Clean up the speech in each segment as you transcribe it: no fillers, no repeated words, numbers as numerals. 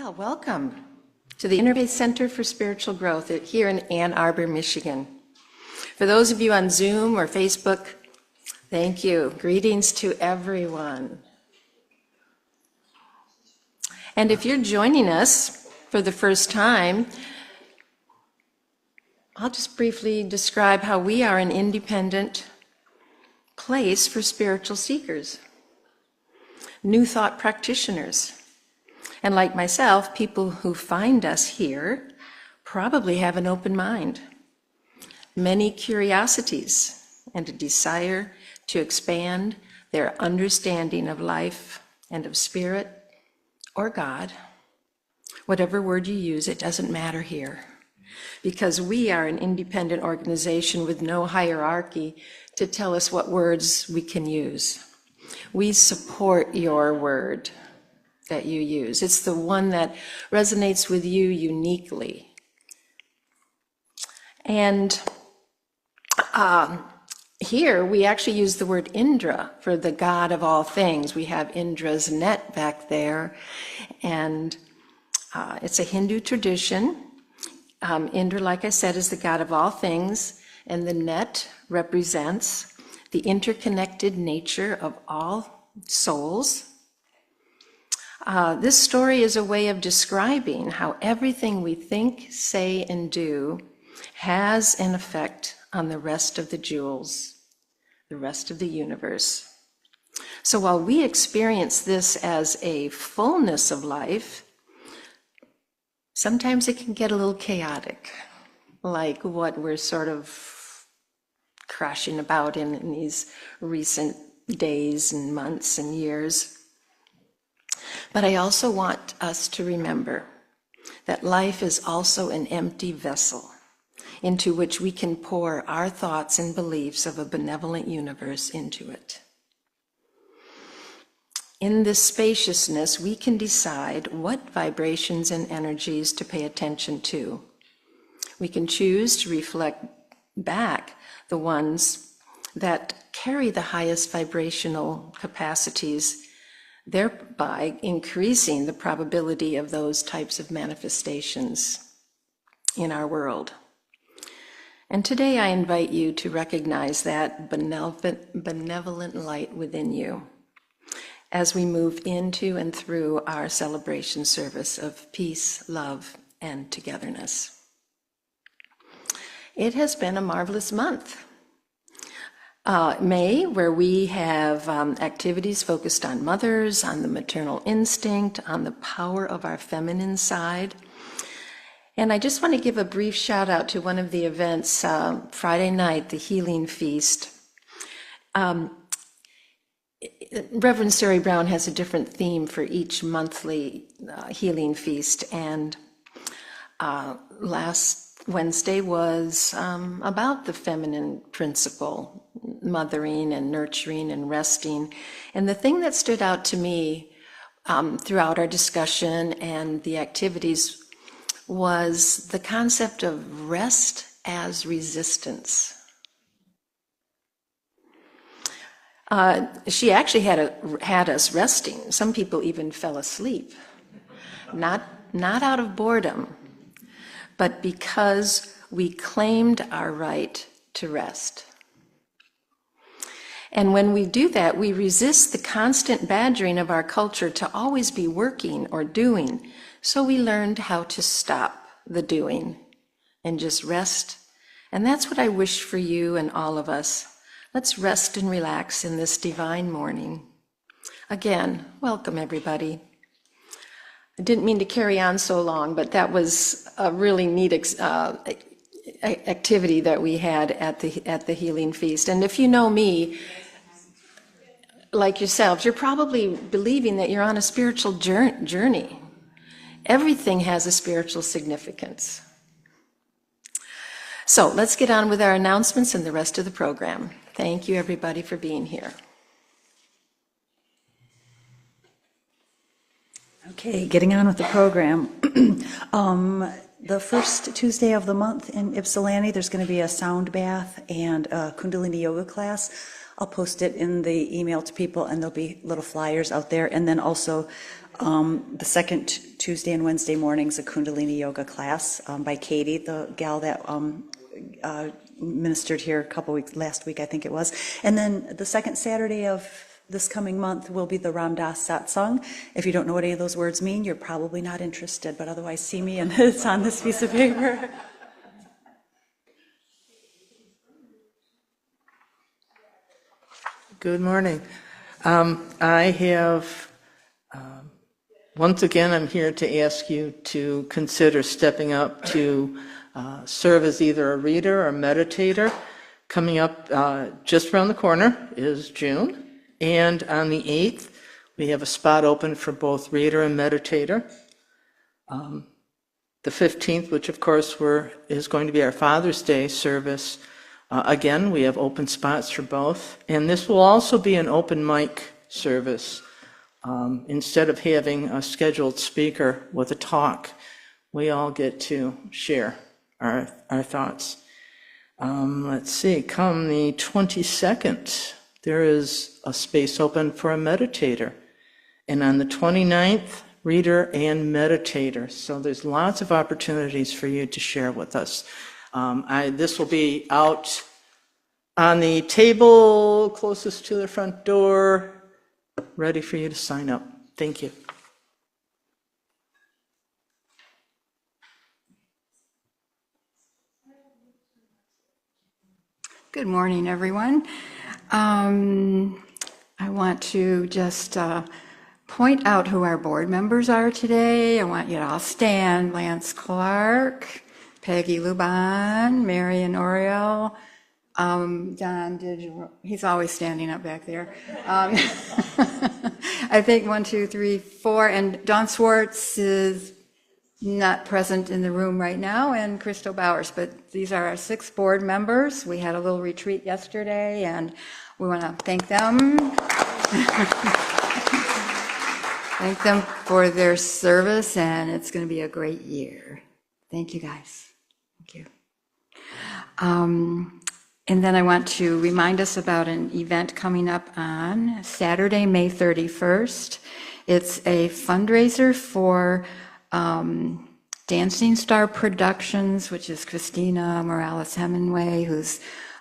Well, welcome to the Interfaith Center for Spiritual Growth here in Ann Arbor, Michigan. For those of you on Zoom or Facebook, thank you. Greetings to everyone. And if you're joining us for the first time, I'll just briefly describe how we are an independent place for spiritual seekers, new thought practitioners. And like myself, people who find us here probably have an open mind, many curiosities, and a desire to expand their understanding of life and of spirit or God. Whatever word you use, it doesn't matter here, because we are an independent organization with no hierarchy to tell us what words we can use. We support your word that you use. It's the one that resonates with you uniquely. And here we actually use the word Indra for the God of all things. We have Indra's net back there, and it's a Hindu tradition. Indra, like I said, is the God of all things, and the net represents the interconnected nature of all souls. This story is a way of describing how everything we think, say, and do has an effect on the rest of the jewels, the rest of the universe. So while we experience this as a fullness of life, sometimes it can get a little chaotic, like what we're sort of crashing about in these recent days and months and years. But I also want us to remember that life is also an empty vessel into which we can pour our thoughts and beliefs of a benevolent universe into it. In this spaciousness, we can decide what vibrations and energies to pay attention to. We can choose to reflect back the ones that carry the highest vibrational capacities, thereby increasing the probability of those types of manifestations in our world. And today I invite you to recognize that benevolent light within you as we move into and through our celebration service of peace, love, and togetherness. It has been a marvelous month. May, where we have activities focused on mothers, on the maternal instinct, on the power of our feminine side. And I just want to give a brief shout out to one of the events, Friday night, the Healing Feast. Reverend Sari Brown has a different theme for each monthly Healing Feast, and last Wednesday was about the feminine principle, mothering and nurturing and resting. And the thing that stood out to me throughout our discussion and the activities was the concept of rest as resistance. She actually had us resting. Some people even fell asleep, not out of boredom, but because we claimed our right to rest. And when we do that, we resist the constant badgering of our culture to always be working or doing. So we learned how to stop the doing and just rest. And that's what I wish for you and all of us. Let's rest and relax in this divine morning. Again, welcome everybody. I didn't mean to carry on so long, but that was a really neat activity that we had at the Healing Feast. And if you know me, like yourselves, you're probably believing that you're on a spiritual journey. Everything has a spiritual significance. So let's get on with our announcements and the rest of the program. Thank you everybody for being here. Okay, getting on with the program. The first Tuesday of the month in Ypsilanti, there's going to be a sound bath and a Kundalini yoga class. I'll post it in the email to people, and there'll be little flyers out there. And then also The second Tuesday and Wednesday mornings, a Kundalini yoga class by Katie, the gal that ministered here last week, I think it was. And then the second Saturday of this coming month will be the Ram Dass satsang. If you don't know what any of those words mean, you're probably not interested, but otherwise see me and it's on this piece of paper. Good morning. I have, once again, I'm here to ask you to consider stepping up to serve as either a reader or meditator. Coming up just around the corner is June, and on the 8th, we have a spot open for both reader and meditator. The 15th, which of course is going to be our Father's Day service, again, we have open spots for both. And this will also be an open mic service. Instead of having a scheduled speaker with a talk, we all get to share our thoughts. Let's see, come the 22nd, there is a space open for a meditator. And on the 29th, reader and meditator. So there's lots of opportunities for you to share with us. This will be out on the table closest to the front door, ready for you to sign up. Thank you. Good morning, everyone. I want to just point out who our board members are today. I want you to all stand. Lance Clark, Peggy Luban, Marion Oriel, Don, he's always standing up back there. I think 1, 2, 3, 4, and Don Swartz is not present in the room right now, and Crystal Bowers, but these are our 6 board members. We had a little retreat yesterday, and we want to thank them. Thank them for their service, and it's going to be a great year. Thank you, guys. Thank you. And then I want to remind us about an event coming up on Saturday, May 31st. It's a fundraiser for Dancing Star Productions, which is Christina Morales Hemingway, who's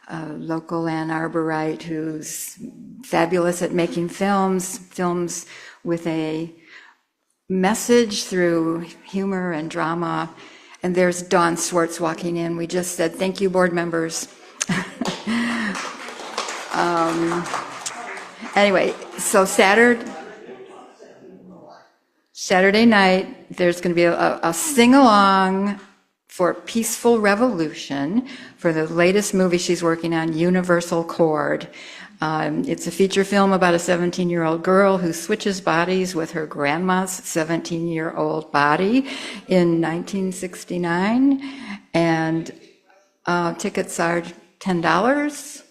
a local Ann Arborite, who's fabulous at making films with a message through humor and drama. And there's Dawn Swartz walking in. We just said, thank you, board members. Anyway, so Saturday night, there's going to be a sing-along for Peaceful Revolution for the latest movie she's working on, Universal Chord. It's a feature film about a 17-year-old girl who switches bodies with her grandma's 17-year-old body in 1969. And tickets are $10.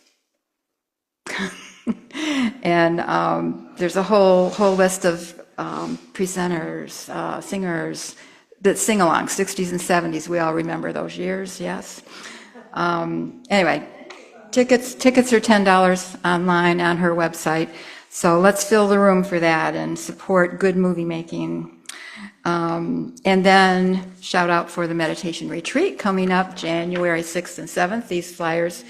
And there's a whole list of presenters, singers that sing along, 60s and 70s. We all remember those years, yes. Anyway, tickets are $10 online on her website. So let's fill the room for that and support good movie making. And then shout out for the meditation retreat coming up January 6th and 7th. These flyers,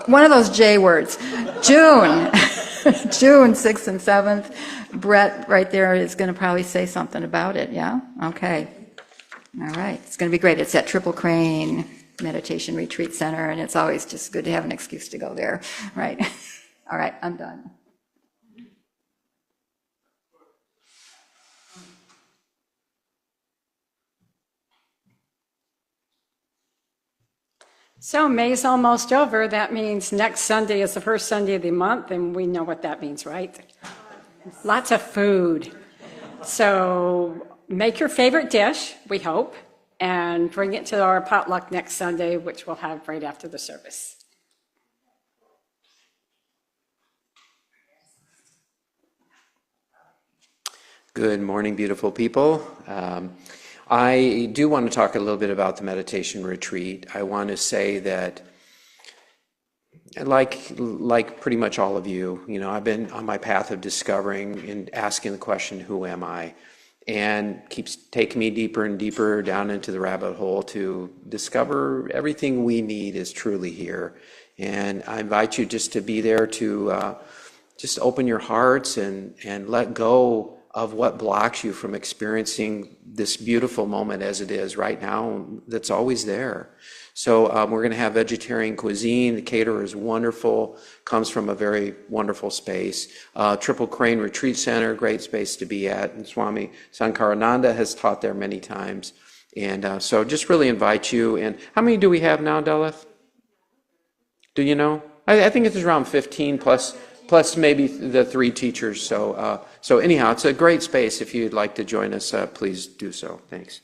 one of those J words, June 6th and 7th. Brett right there is going to probably say something about it, yeah? Okay. All right. It's going to be great. It's at Triple Crane Meditation Retreat Center, and it's always just good to have an excuse to go there, right? All right, I'm done. So May's almost over. That means next Sunday is the first Sunday of the month, and we know what that means, right? Lots of food. So make your favorite dish, we hope, and bring it to our potluck next Sunday, which we'll have right after the service. Good morning, beautiful people. I do want to talk a little bit about the meditation retreat. I want to say that like pretty much all of you, I've been on my path of discovering and asking the question, who am I? And keeps taking me deeper and deeper down into the rabbit hole to discover everything we need is truly here. And I invite you just to be there to just open your hearts and let go of what blocks you from experiencing this beautiful moment as it is right now that's always there. So we're going to have vegetarian cuisine. The caterer is wonderful, comes from a very wonderful space. Triple Crane Retreat Center, great space to be at. And Swami Sankarananda has taught there many times. And so just really invite you. And how many do we have now, Daleth? Do you know? I think it's around 15 plus maybe the 3 teachers. So anyhow, it's a great space. If you'd like to join us, please do so. Thanks.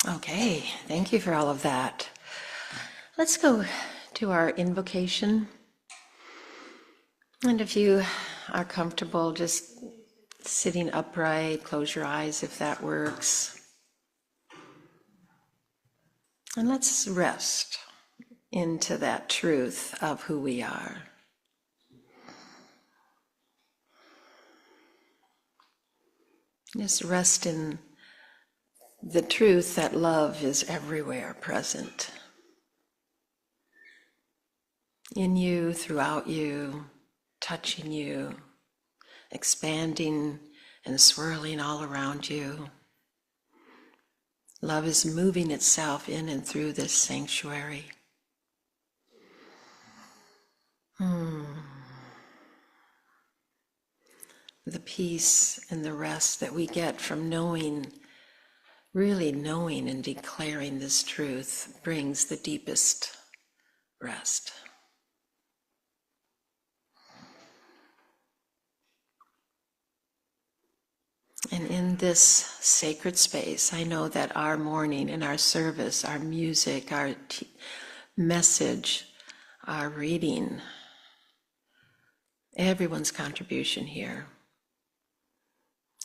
Okay, thank you for all of that. Let's go to our invocation. And if you are comfortable just sitting upright, close your eyes if that works. And let's rest into that truth of who we are. Just rest in the truth that love is everywhere present. In you, throughout you, touching you, expanding and swirling all around you. Love is moving itself in and through this sanctuary. The peace and the rest that we get from knowing, really knowing and declaring this truth brings the deepest rest. And in this sacred space, I know that our morning and our service, our music, our message, our reading, everyone's contribution here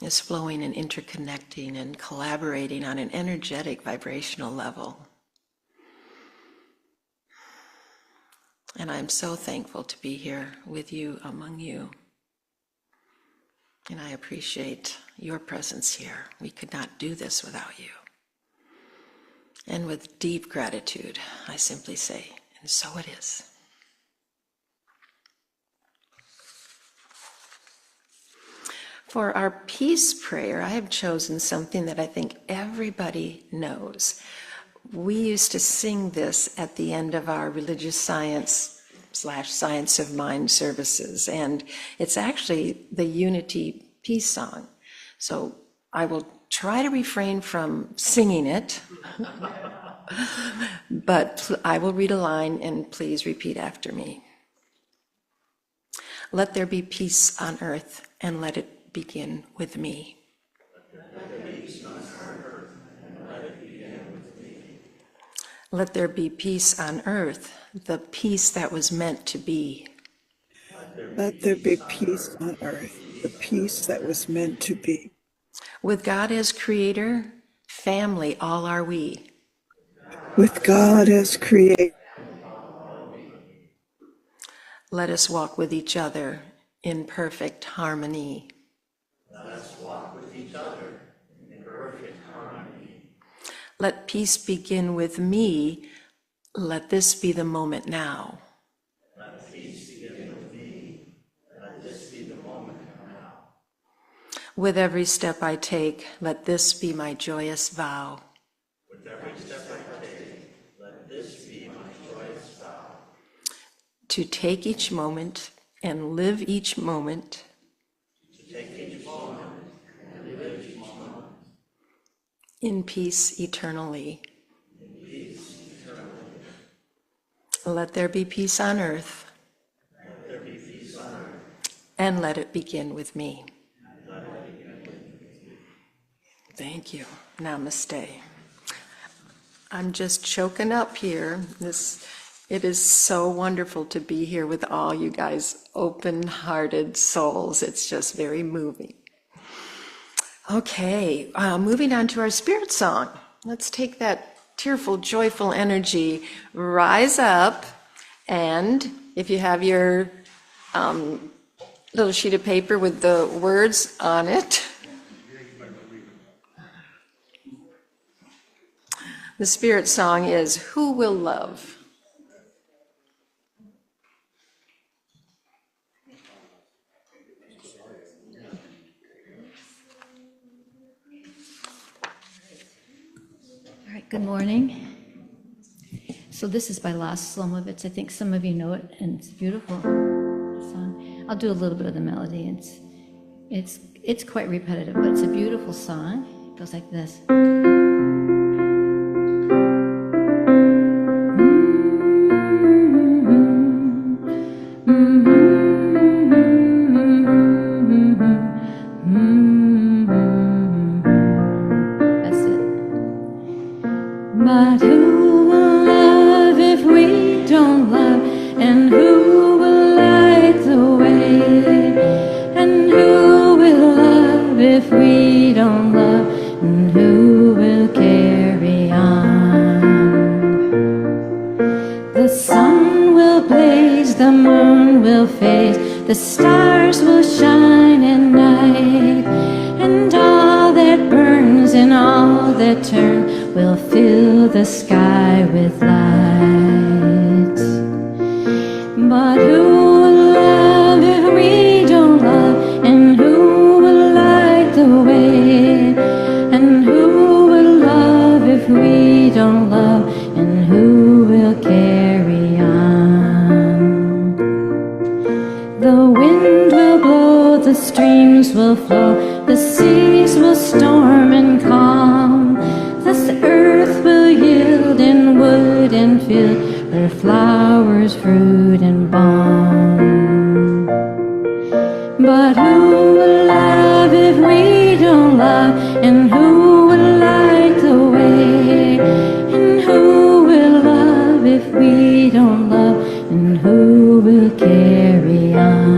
is flowing and interconnecting and collaborating on an energetic vibrational level. And I'm so thankful to be here with you, among you. And I appreciate your presence here. We could not do this without you. And with deep gratitude, I simply say, and so it is. For our peace prayer, I have chosen something that I think everybody knows. We used to sing this at the end of our religious science/science of mind services, and it's actually the Unity Peace Song. So I will try to refrain from singing it, but I will read a line and please repeat after me. Let there be peace on earth, and let it begin with me. Let there be peace on earth, the peace that was meant to be. Let there be peace on earth, the peace that was meant to be. With God as creator, family all are we. With God as creator, Let us walk with each other in perfect harmony. Let peace begin with me. Let this be the moment now. With every step I take, let this be my joyous vow. To take each moment and live each moment. In peace eternally. Let there be peace on earth. And let it begin with me. Thank you. Namaste. I'm just choking up here. It is so wonderful to be here with all you guys, open-hearted souls. It's just very moving. Okay, moving on to our spirit song. Let's take that tearful, joyful energy, rise up, and if you have your little sheet of paper with the words on it, the spirit song is, "Who Will Love?" All right, good morning. So this is by Las Slomovitz. I think some of you know it, and it's a beautiful song. I'll do a little bit of the melody. It's quite repetitive, but it's a beautiful song. It goes like this. That's it. But who will love if we don't love? And who will light the way? And who will love if we don't love? And who will carry on? The sun will blaze, the moon will fade, the stars will shine at night, and all that burns and all that turns will fill the sky with light. But who will love if we don't love? And who will light the way? And who will love if we don't love? And who will carry on? The wind will blow, the streams will flow, the seas will storm and calm. Thus earth will yield in wood and field, her flowers, fruit, and balm. But who will love if we don't love? And who will light the way? And who will love if we don't love? And who will carry on?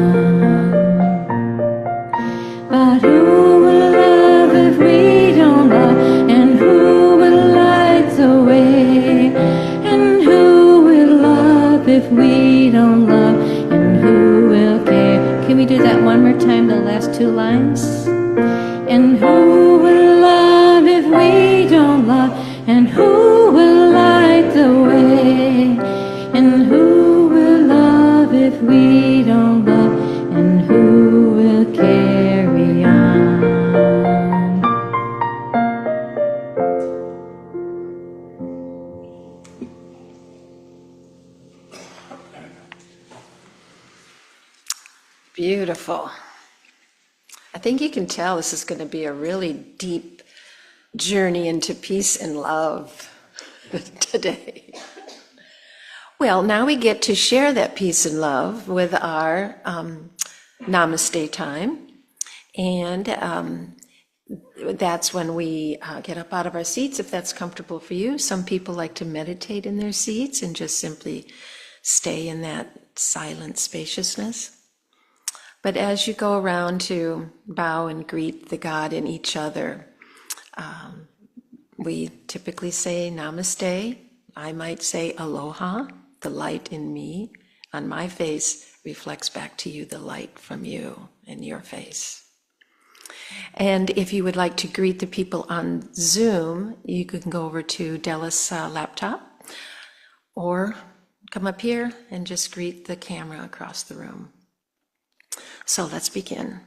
But who will love if we don't love? And who will light the way? And who will love if we don't love? And who will care? Can we do that one more time, the last two lines? And who will love if we don't love? And who will light the way? And who will love if we don't love? And who will carry on? Beautiful. I think you can tell this is going to be a really deep journey into peace and love today. Well, now we get to share that peace and love with our namaste time. And that's when we get up out of our seats, if that's comfortable for you. Some people like to meditate in their seats and just simply stay in that silent spaciousness. But as you go around to bow and greet the God in each other, we typically say namaste. I might say aloha, the light in me on my face reflects back to you the light from you in your face. And if you would like to greet the people on Zoom, you can go over to Della's laptop or come up here and just greet the camera across the room. So let's begin.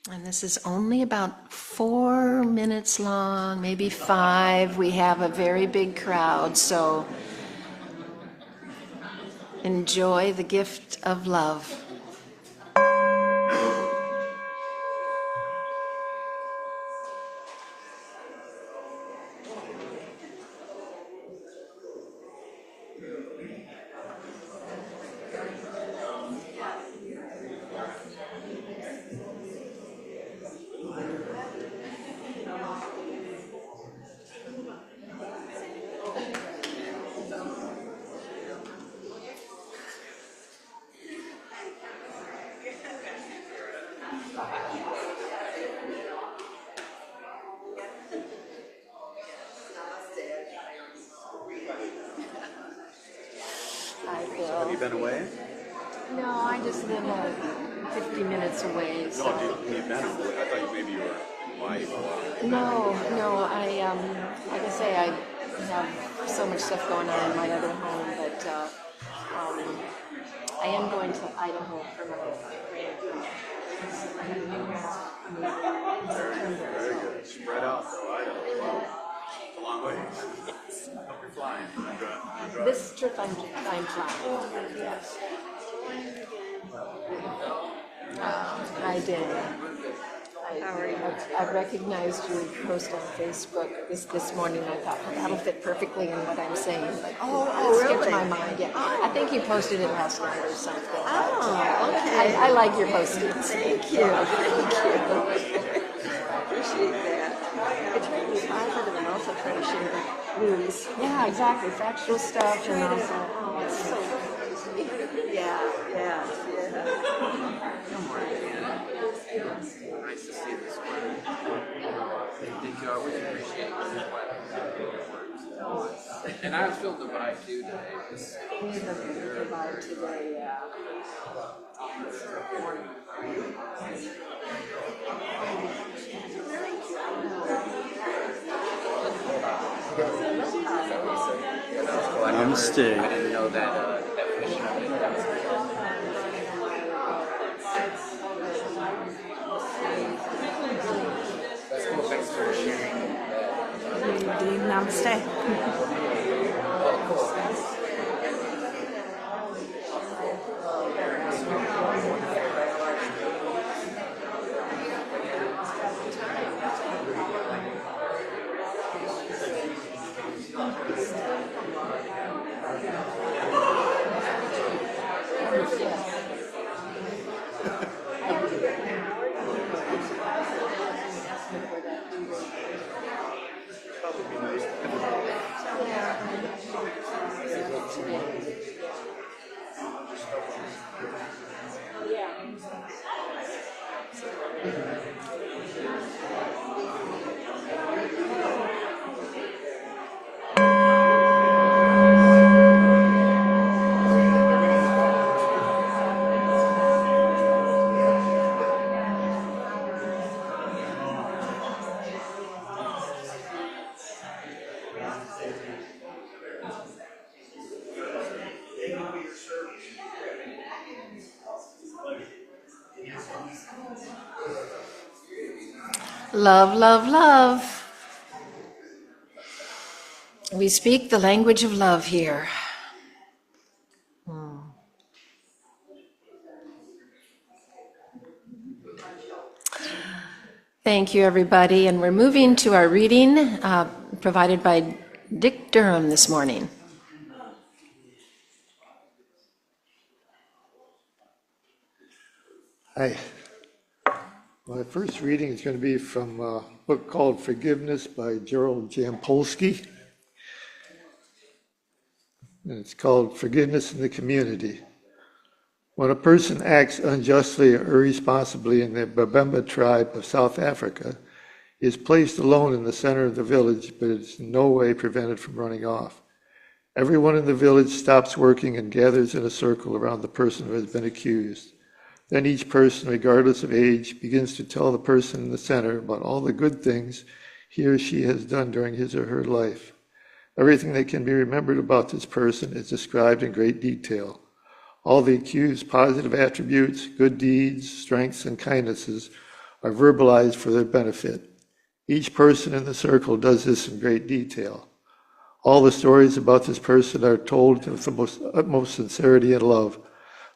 And this is only about 4 minutes long, maybe 5. We have a very big crowd, so enjoy the gift of love. Bill. Have you been away? No, I just live 50 minutes away. So. No, you've been away. I thought maybe you were wife. No, like I say, I have so much stuff going on in my other home, but I am going to Idaho for my Very good. Spread out though, Idaho. Wow. It's a long way. Hope you're flying. This trip I'm flying. Yes. I did. I recognized your post on Facebook this morning. I thought, well, that'll fit perfectly in what I'm saying. But it skipped my mind. Yeah, I think you posted it last night or something. Oh, okay. I like your postings. Thank you. Appreciate that. I try to be positive and also try to share news. Yeah, exactly. Factual stuff and also. It's so yeah. Nice to see you this morning. Thank you. I always appreciate your platform. And I was feeling the vibe too today. The vibe today, yeah. Namaste. I didn't know that definition of it. Cool. Thanks for sharing. Namaste. Love, love, love. We speak the language of love here. Thank you, everybody. And we're moving to our reading provided by Dick Durham this morning. Hi. My first reading is going to be from a book called Forgiveness by Gerald Jampolsky. And it's called Forgiveness in the Community. When a person acts unjustly or irresponsibly in the Babemba tribe of South Africa, he is placed alone in the center of the village, but is in no way prevented from running off. Everyone in the village stops working and gathers in a circle around the person who has been accused. Then each person, regardless of age, begins to tell the person in the center about all the good things he or she has done during his or her life. Everything that can be remembered about this person is described in great detail. All the accused's positive attributes, good deeds, strengths, and kindnesses are verbalized for their benefit. Each person in the circle does this in great detail. All the stories about this person are told with the utmost sincerity and love.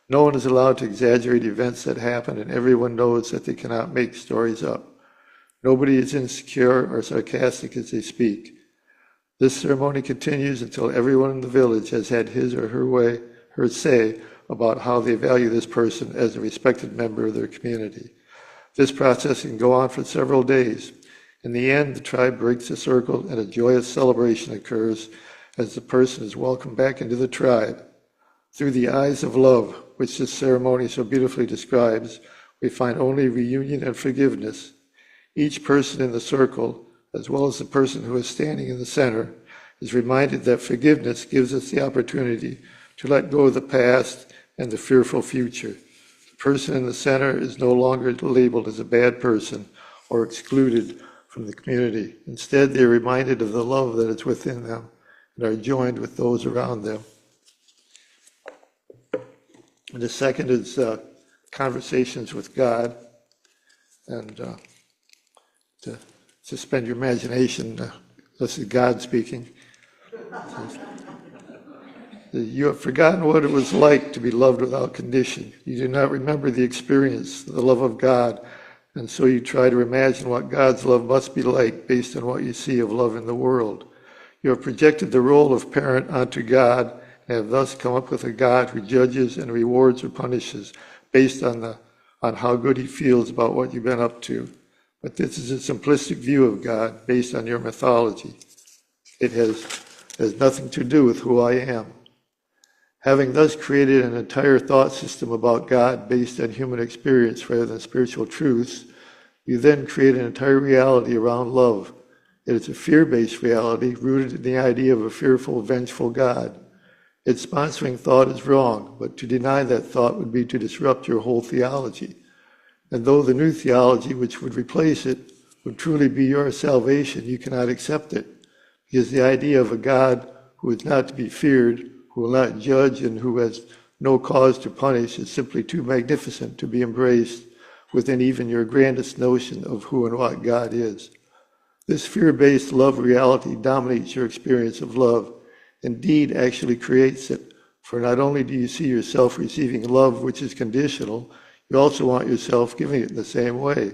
No one is allowed to exaggerate events that happen, and everyone knows that they cannot make stories up. Nobody is insecure or sarcastic as they speak. This ceremony continues until everyone in the village has had his or her say about how they value this person as a respected member of their community. This process can go on for several days. In the end, the tribe breaks the circle and a joyous celebration occurs as the person is welcomed back into the tribe. Through the eyes of love, which this ceremony so beautifully describes, we find only reunion and forgiveness. Each person in the circle, as well as the person who is standing in the center, is reminded that forgiveness gives us the opportunity to let go of the past and the fearful future. The person in the center is no longer labeled as a bad person or excluded from the community. Instead, they're reminded of the love that is within them and are joined with those around them. And the second is conversations with God. And to suspend your imagination, this is God speaking. You have forgotten what it was like to be loved without condition. You do not remember the experience, the love of God, and so you try to imagine what God's love must be like based on what you see of love in the world. You have projected the role of parent onto God and have thus come up with a God who judges and rewards or punishes based on how good he feels about what you've been up to. But this is a simplistic view of God based on your mythology. It has nothing to do with who I am. Having thus created an entire thought system about God based on human experience rather than spiritual truths, you then create an entire reality around love. It is a fear-based reality rooted in the idea of a fearful, vengeful God. Its sponsoring thought is wrong, but to deny that thought would be to disrupt your whole theology. And though the new theology, which would replace it, would truly be your salvation, you cannot accept it, because the idea of a God who is not to be feared, who will not judge, and who has no cause to punish is simply too magnificent to be embraced within even your grandest notion of who and what God is. This fear-based love reality dominates your experience of love, indeed actually creates it, for not only do you see yourself receiving love which is conditional, you also want yourself giving it in the same way.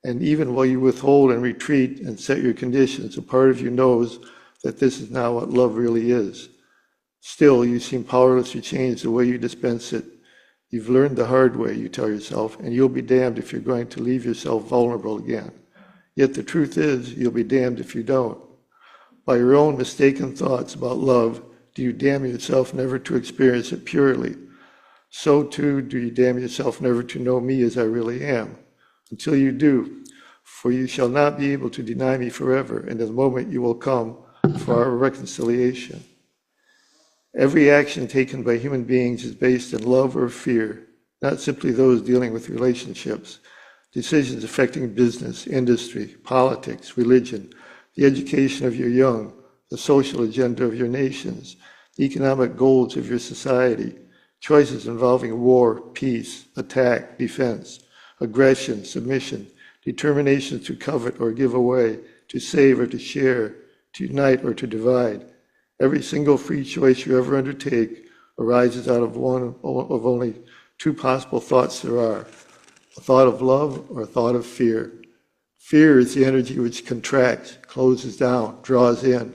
And even while you withhold and retreat and set your conditions, a part of you knows that this is not what love really is. Still, you seem powerless to change the way you dispense it. You've learned the hard way, you tell yourself, and you'll be damned if you're going to leave yourself vulnerable again. Yet the truth is, you'll be damned if you don't. By your own mistaken thoughts about love, do you damn yourself never to experience it purely. So too do you damn yourself never to know me as I really am. Until you do, for you shall not be able to deny me forever, and in the moment you will come for our reconciliation. Every action taken by human beings is based in love or fear, not simply those dealing with relationships. Decisions affecting business, industry, politics, religion, the education of your young, the social agenda of your nations, the economic goals of your society, choices involving war, peace, attack, defense, aggression, submission, determination to covet or give away, to save or to share, to unite or to divide. Every single free choice you ever undertake arises out of one of only two possible thoughts there are, a thought of love or a thought of fear. Fear is the energy which contracts, closes down, draws in,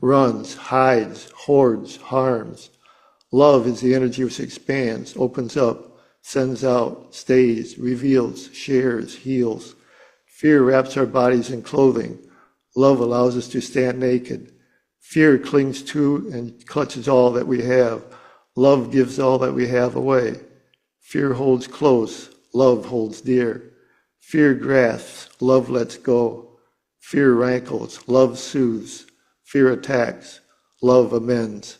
runs, hides, hoards, harms. Love is the energy which expands, opens up, sends out, stays, reveals, shares, heals. Fear wraps our bodies in clothing. Love allows us to stand naked. Fear clings to and clutches all that we have. Love gives all that we have away. Fear holds close. Love holds dear. Fear grasps. Love lets go. Fear rankles. Love soothes. Fear attacks. Love amends.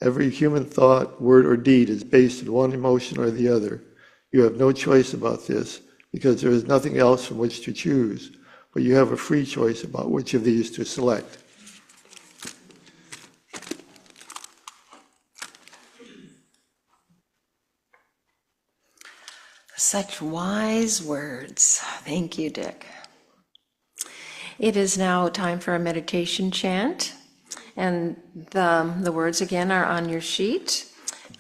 Every human thought, word, or deed is based on one emotion or the other. You have no choice about this because there is nothing else from which to choose, but you have a free choice about which of these to select. Such wise words. Thank you, Dick. It is now time for a meditation chant, and the words again are on your sheet.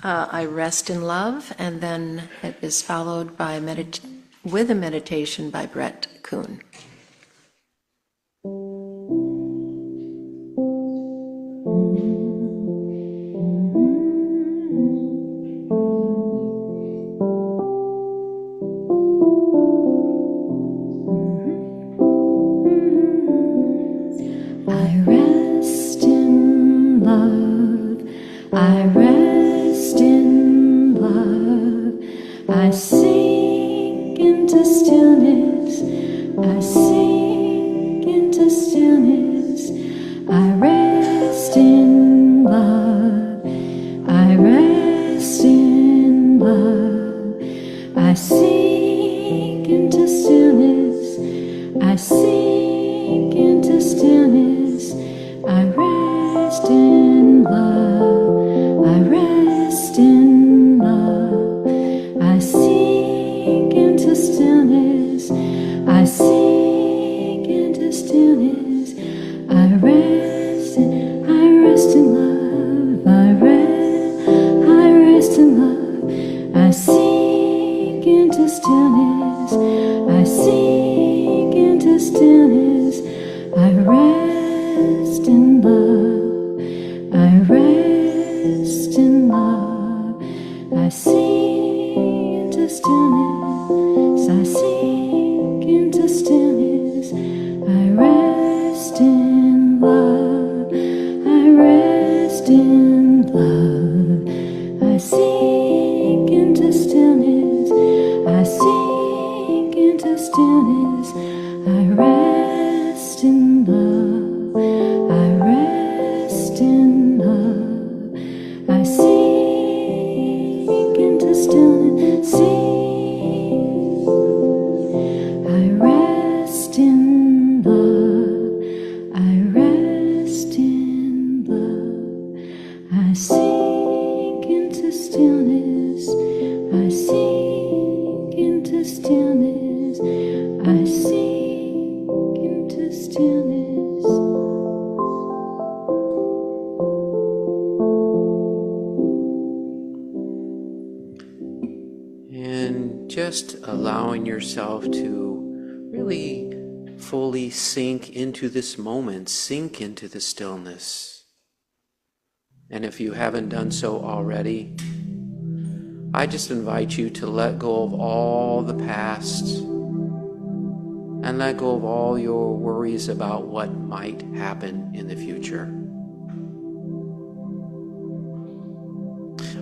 I rest in love, and then it is followed by with a meditation by Brett Kuhn. I rest in love. I rest in love. I sink into stillness. I sink into stillness. I rest in love. I love. I sink into stillness. I sink into stillness. I rest in love. I rest in love. I sink into stillness. I sink into stillness. I rest in love. I rest in love. I sink into stillness. I sink into stillness. I rest in love. I rest in love. I sink into stillness. I sink into stillness. I rest in love. I rest in love. I sink into stillness. I sink into stillness. I rest in love. I rest in love. I sink into stillness. I rest in love. I rest in love. I sink into stillness. I sink into stillness. I sink into stillness. And just allowing yourself to really fully sink into this moment, sink into the stillness. And if you haven't done so already, I just invite you to let go of all the past and let go of all your worries about what might happen in the future.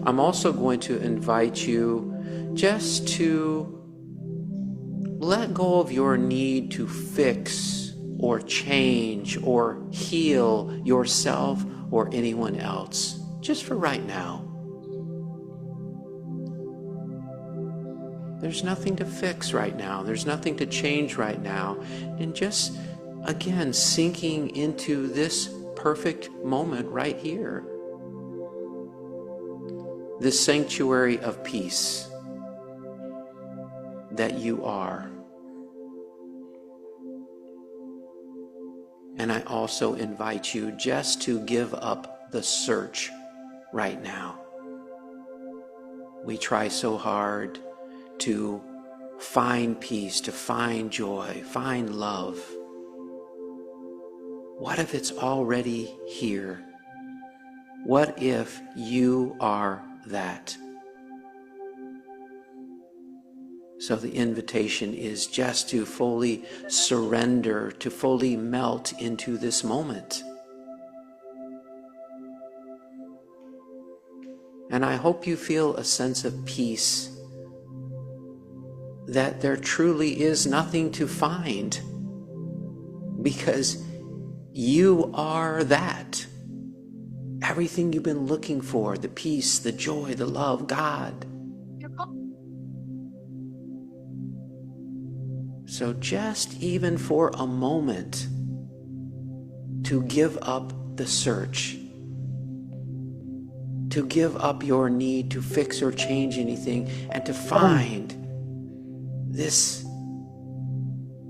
I'm also going to invite you just to let go of your need to fix or change or heal yourself or anyone else, just for right now. There's nothing to fix right now. There's nothing to change right now. And just, again, sinking into this perfect moment right here. This sanctuary of peace that you are. And I also invite you just to give up the search right now. We try so hard to find peace, to find joy, find love. What if it's already here? What if you are that? So the invitation is just to fully surrender, to fully melt into this moment. And I hope you feel a sense of peace, that there truly is nothing to find, because you are that. Everything you've been looking for, the peace, the joy, the love, God. So just even for a moment, to give up the search, to give up your need to fix or change anything, and to find this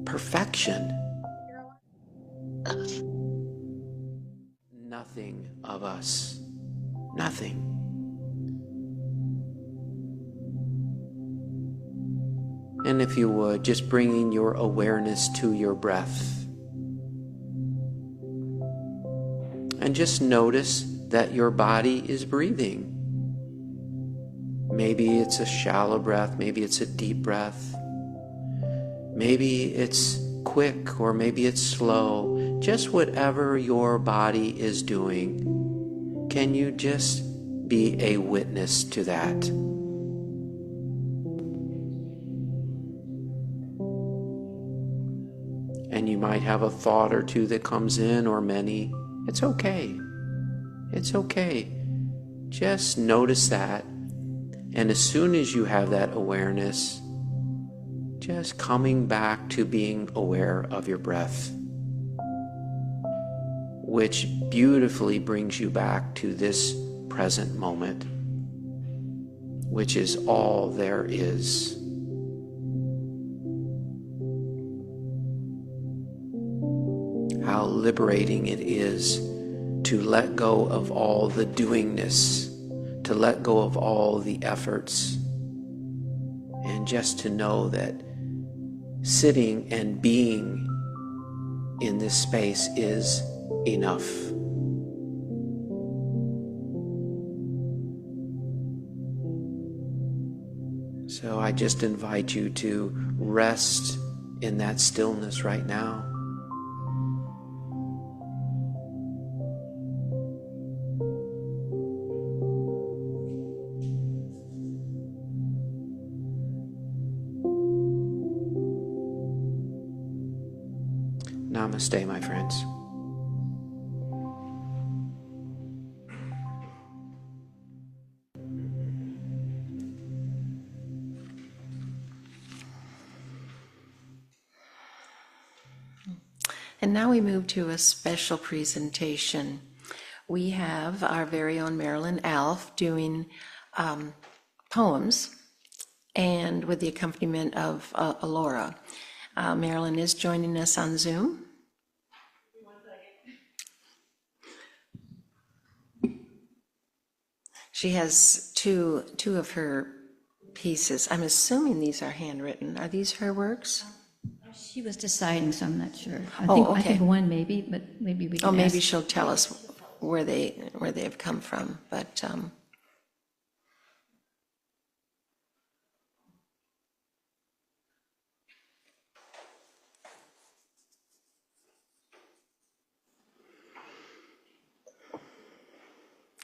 perfection. Nothing of us, nothing. And if you would, just bringing your awareness to your breath. And just notice that your body is breathing. Maybe it's a shallow breath, maybe it's a deep breath. Maybe it's quick or maybe it's slow. Just whatever your body is doing, can you just be a witness to that? And you might have a thought or two that comes in, or many. It's okay. It's okay. Just notice that And as soon as you have that awareness, just coming back to being aware of your breath, which beautifully brings you back to this present moment, which is all there is. How liberating it is to let go of all the doingness, to let go of all the efforts, and just to know that sitting and being in this space is enough. So I just invite you to rest in that stillness right now. Namaste, my friends. And now we move to a special presentation. We have our very own Marilyn Alf doing poems, and with the accompaniment of Alora. Marilyn is joining us on Zoom. She has two of her pieces. I'm assuming these are handwritten. Are these her works? She was deciding, so I'm not sure. Okay. I think one maybe, but maybe we can Maybe ask. she'll tell us where they have come from. But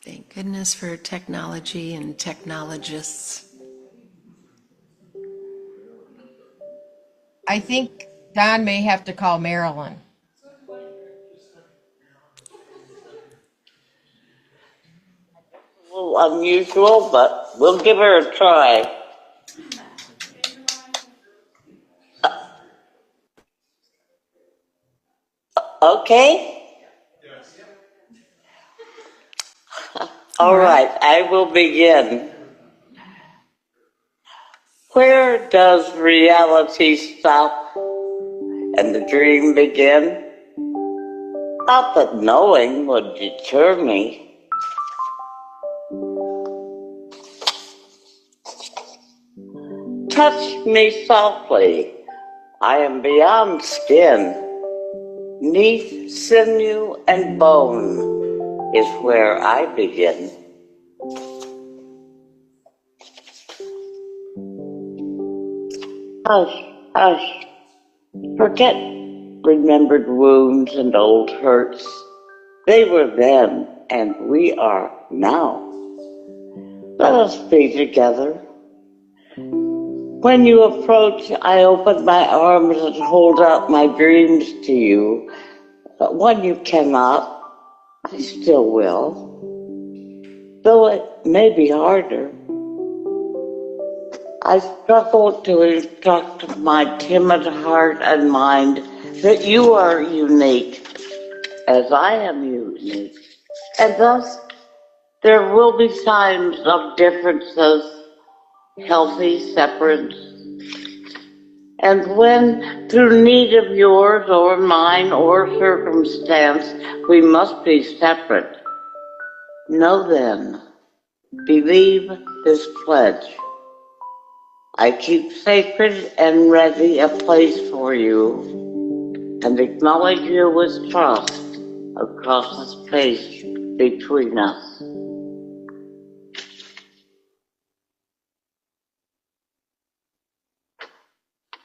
thank goodness for technology and technologists. I think Don may have to call Marilyn. A little unusual, but we'll give her a try. Okay? All right, I will begin. Where does reality stop and the dream begin? Not that knowing would deter me. Touch me softly, I am beyond skin. Neath sinew and bone is where I begin. Hush, hush, forget remembered wounds and old hurts. They were then, and we are now. Let us be together. When you approach, I open my arms and hold out my dreams to you. But when you cannot, I still will. Though it may be harder. I struggle to instruct my timid heart and mind that you are unique, as I am unique. And thus, there will be times of differences, healthy separates. And when, through need of yours or mine or circumstance, we must be separate, know then, believe this pledge. I keep sacred and ready a place for you, and acknowledge you with trust across the space between us.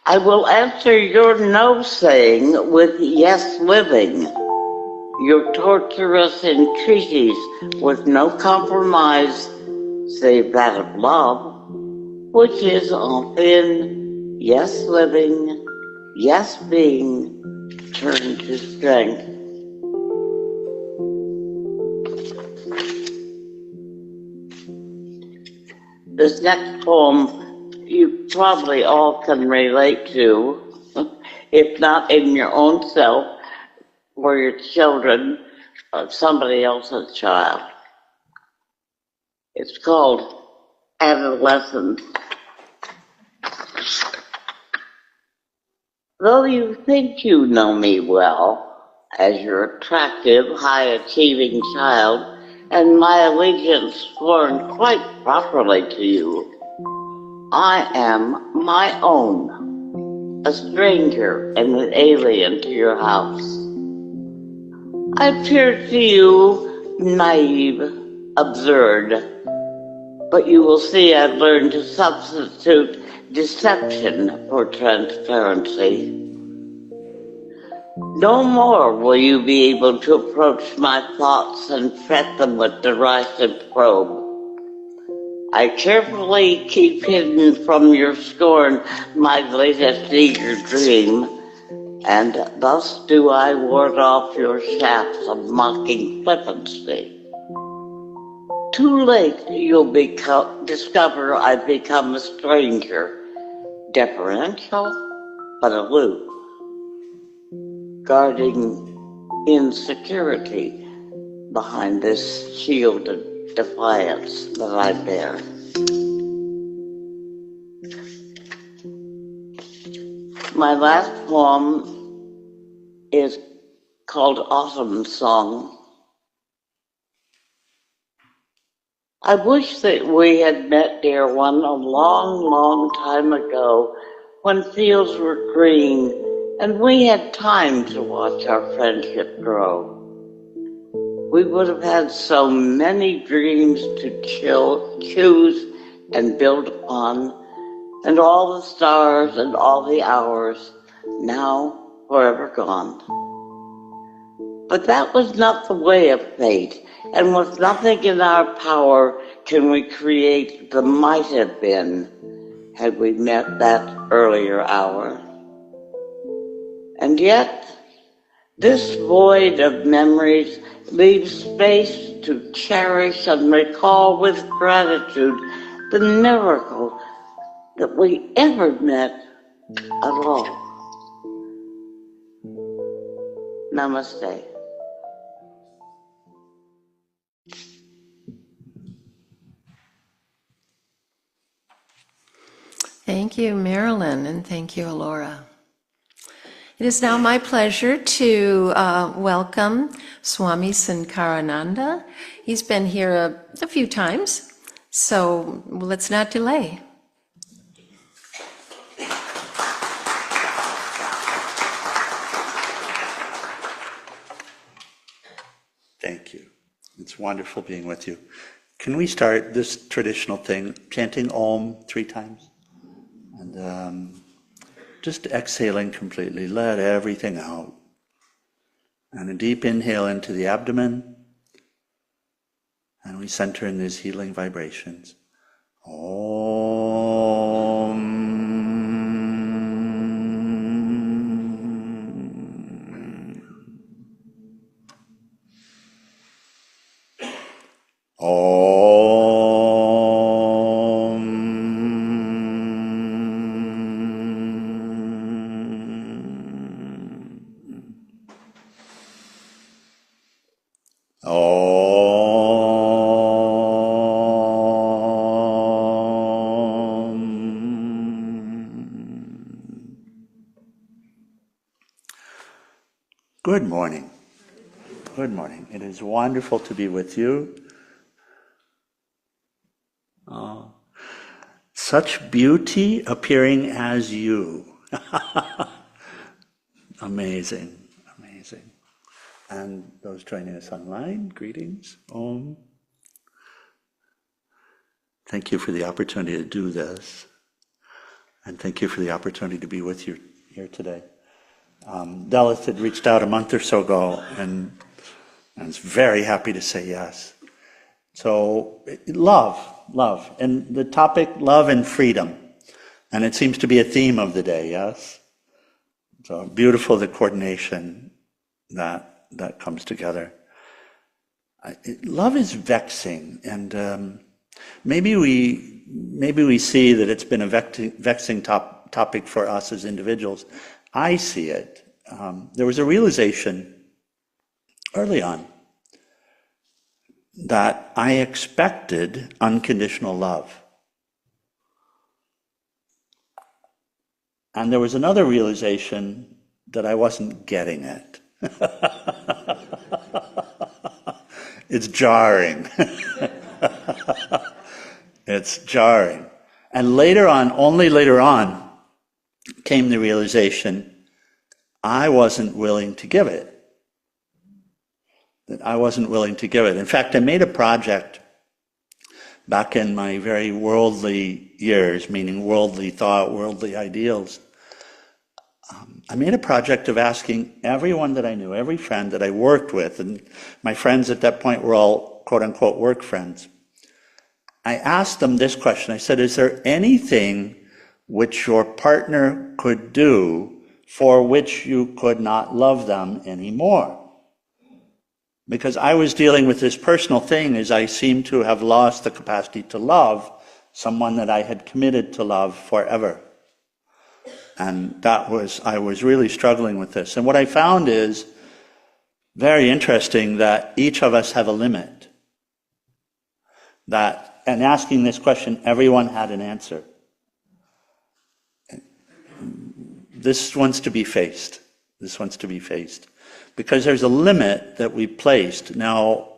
I will answer your no saying with yes living, your torturous entreaties with no compromise save that of love, which is often yes living, yes being, turned to strength. This next poem you probably all can relate to, if not in your own self, or your children, or somebody else's child. It's called Adolescence. Though you think you know me well, as your attractive, high-achieving child, and my allegiance sworn quite properly to you, I am my own, a stranger and an alien to your house. I appear to you naive, absurd, but you will see I've learned to substitute deception for transparency. No more will you be able to approach my thoughts and fret them with derisive probe. I carefully keep hidden from your scorn my latest eager dream, and thus do I ward off your shafts of mocking flippancy. Too late you'll discover I've become a stranger, deferential but aloof, guarding insecurity behind this shielded defiance that I bear. My last poem is called Autumn Song. I wish that we had met, dear one, a long, long time ago, when fields were green and we had time to watch our friendship grow. We would have had so many dreams to choose and build upon, and all the stars and all the hours, now forever gone. But that was not the way of fate, and with nothing in our power can we create the might have been had we met that earlier hour. And yet, this void of memories leaves space to cherish and recall with gratitude the miracle that we ever met at all. Namaste. Thank you, Marilyn, and thank you, Alora. It is now my pleasure to welcome Swami Sankarananda. He's been here a few times, so let's not delay. Thank you. It's wonderful being with you. Can we start this traditional thing, chanting Om 3 times? And just exhaling completely, let everything out. And a deep inhale into the abdomen. And we center in these healing vibrations. Om. Good morning. Good morning. It is wonderful to be with you. Oh, such beauty appearing as you. Amazing, amazing. And those joining us online, greetings. Om. Thank you for the opportunity to do this. And thank you for the opportunity to be with you here today. Dallas had reached out a month or so ago, and I was very happy to say yes. So, love, and the topic, love and freedom. And it seems to be a theme of the day, yes? So beautiful, the coordination that comes together. Love is vexing, and maybe we maybe we see that it's been a vexing topic for us as individuals. I see it. There was a realization early on that I expected unconditional love. And there was another realization that I wasn't getting it. It's jarring. It's jarring. And later on, only later on, came the realization I wasn't willing to give it. That I wasn't willing to give it. In fact, I made a project back in my very worldly years, meaning worldly thought, worldly ideals. I made a project of asking everyone that I knew, every friend that I worked with, and my friends at that point were all quote-unquote work friends. I asked them this question. I said, is there anything which your partner could do for which you could not love them anymore? Because I was dealing with this personal thing as I seemed to have lost the capacity to love someone that I had committed to love forever. And I was really struggling with this. And what I found is very interesting that each of us have a limit. And asking this question, everyone had an answer. This wants to be faced. This wants to be faced. Because there's a limit that we placed now,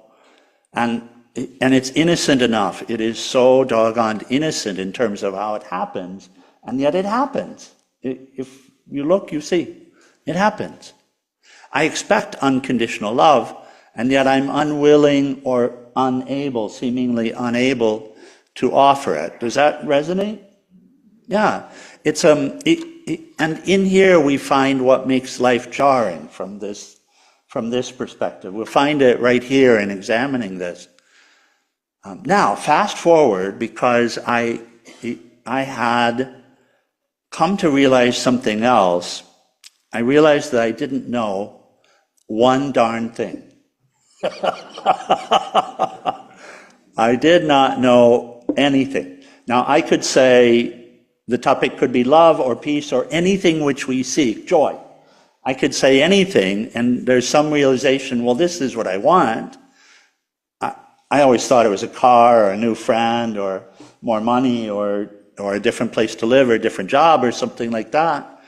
and it's innocent enough. It is so doggone innocent in terms of how it happens, and yet it happens. If you look, you see, it happens. I expect unconditional love, and yet I'm unwilling or unable, seemingly unable to offer it. Does that resonate? Yeah. It's and in here we find what makes life jarring from this perspective. We'll find it right here in examining this. Now, fast forward, because I had come to realize something else. I realized that I didn't know one darn thing. I did not know anything. Now, I could say the topic could be love or peace or anything which we seek, joy. I could say anything, and there's some realization, well, this is what I want. I always thought it was a car or a new friend or more money or a different place to live or a different job or something like that.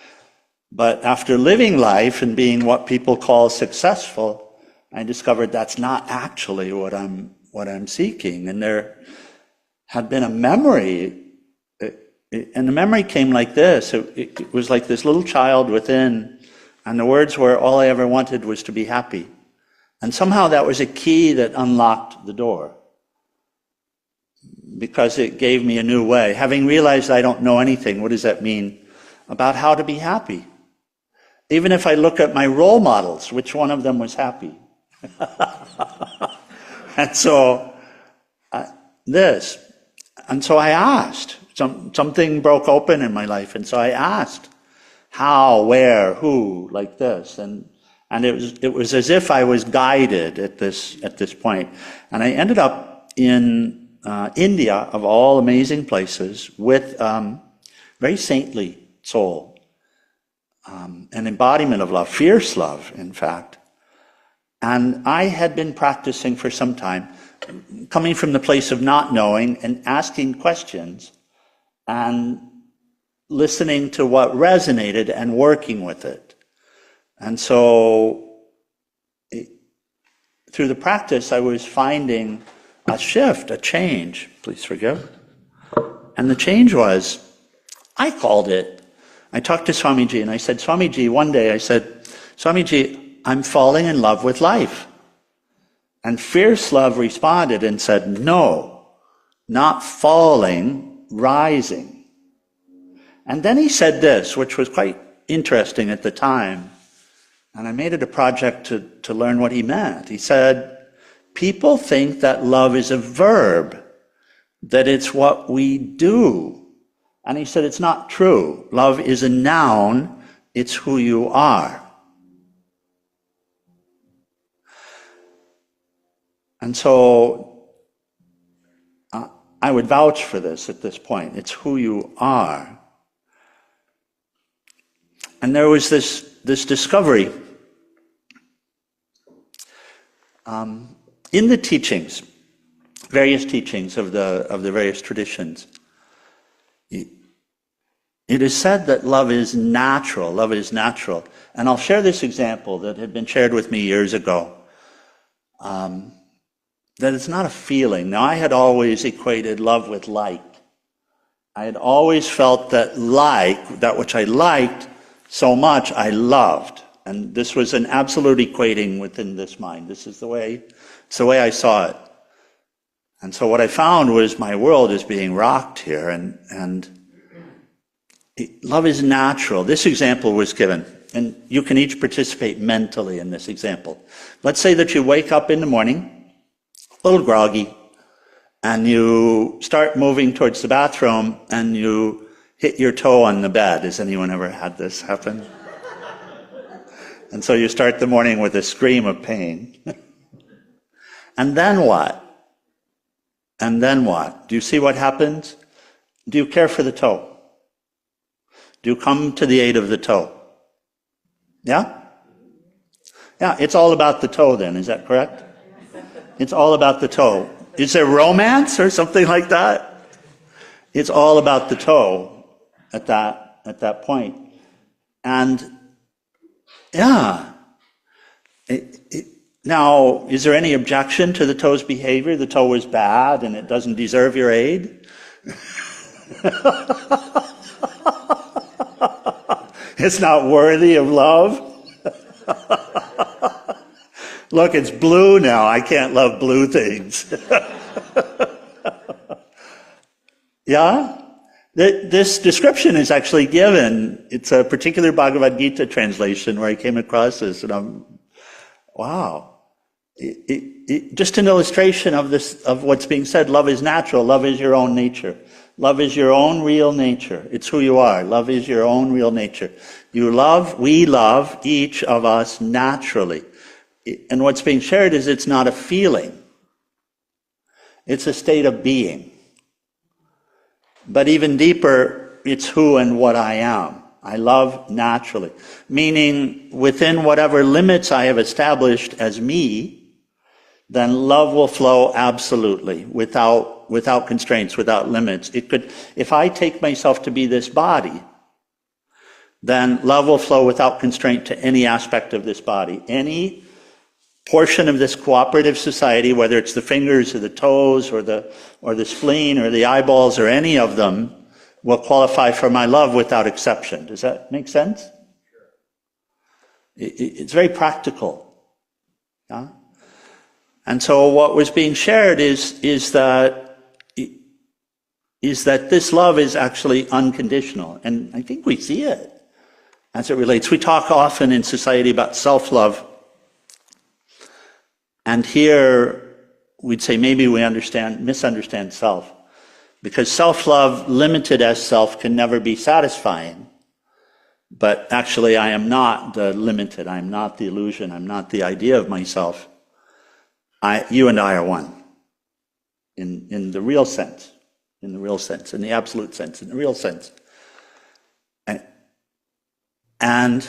But after living life and being what people call successful, I discovered that's not actually what I'm seeking. And there had been a memory, and the memory came like this. It was like this little child within, and the words were, all I ever wanted was to be happy. And somehow that was a key that unlocked the door, because it gave me a new way. Having realized I don't know anything, what does that mean about how to be happy? Even if I look at my role models, which one of them was happy? And so I asked. Something broke open in my life, and so I asked how, where, who, like this, and it was as if I was guided at this point. And I ended up in India, of all amazing places, with very saintly soul, an embodiment of love, fierce love, in fact. And I had been practicing for some time, coming from the place of not knowing and asking questions and listening to what resonated and working with it. And so through the practice, I was finding a shift, a change, please forgive. And the change was, I called it, I talked to Swamiji and I said, Swamiji, one day I said, Swamiji, I'm falling in love with life. And fierce love responded and said, no, not falling, rising. And then he said this, which was quite interesting at the time, and I made it a project to learn what he meant. He said, people think that love is a verb, that it's what we do. And he said, it's not true. Love is a noun, it's who you are. And so I would vouch for this at this point. It's who you are. And there was this discovery in the teachings, various teachings of the various traditions. It is said that love is natural. Love is natural. And I'll share this example that had been shared with me years ago. That it's not a feeling. Now, I had always equated love with like. I had always felt that that which I liked so much, I loved. And this was an absolute equating within this mind. This is it's the way I saw it. And so what I found was my world is being rocked here, and love is natural. This example was given, and you can each participate mentally in this example. Let's say that you wake up in the morning, a little groggy, and you start moving towards the bathroom, and you hit your toe on the bed. Has anyone ever had this happen? And so you start the morning with a scream of pain. And then what? And then what? Do you see what happens? Do you care for the toe? Do you come to the aid of the toe? Yeah? Yeah, it's all about the toe then, is that correct? It's all about the toe. Is there romance or something like that? It's all about the toe at that point. And yeah. Now, is there any objection to the toe's behavior? The toe is bad and it doesn't deserve your aid? It's not worthy of love? Look, it's blue now. I can't love blue things. Yeah? This description is actually given. It's a particular Bhagavad Gita translation where I came across this, and wow. Just an illustration of this, of what's being said. Love is natural. Love is your own nature. Love is your own real nature. It's who you are. Love is your own real nature. We love each of us naturally. And what's being shared is it's not a feeling. It's a state of being. But even deeper, it's who and what I am. I love naturally. Meaning, within whatever limits I have established as me, then love will flow absolutely, without constraints, without limits. If I take myself to be this body, then love will flow without constraint to any aspect of this body. Any portion of this cooperative society, whether it's the fingers or the toes or the spleen or the eyeballs or any of them, will qualify for my love without exception. Does that make sense? It's very practical. Yeah? And so what was being shared is that this love is actually unconditional. And I think we see it as it relates. We talk often in society about self-love. And here we'd say maybe we misunderstand self. Because self-love, limited as self, can never be satisfying. But actually I am not the limited, I am not the illusion, I'm not the idea of myself. You and I are one. In the real sense. In the real sense. In the absolute sense. In the real sense. And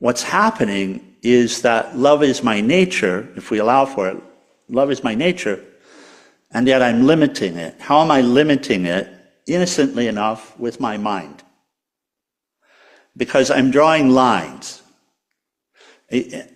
what's happening is that love is my nature, if we allow for it. Love is my nature, and yet I'm limiting it. How am I limiting it? Innocently enough, with my mind. Because I'm drawing lines.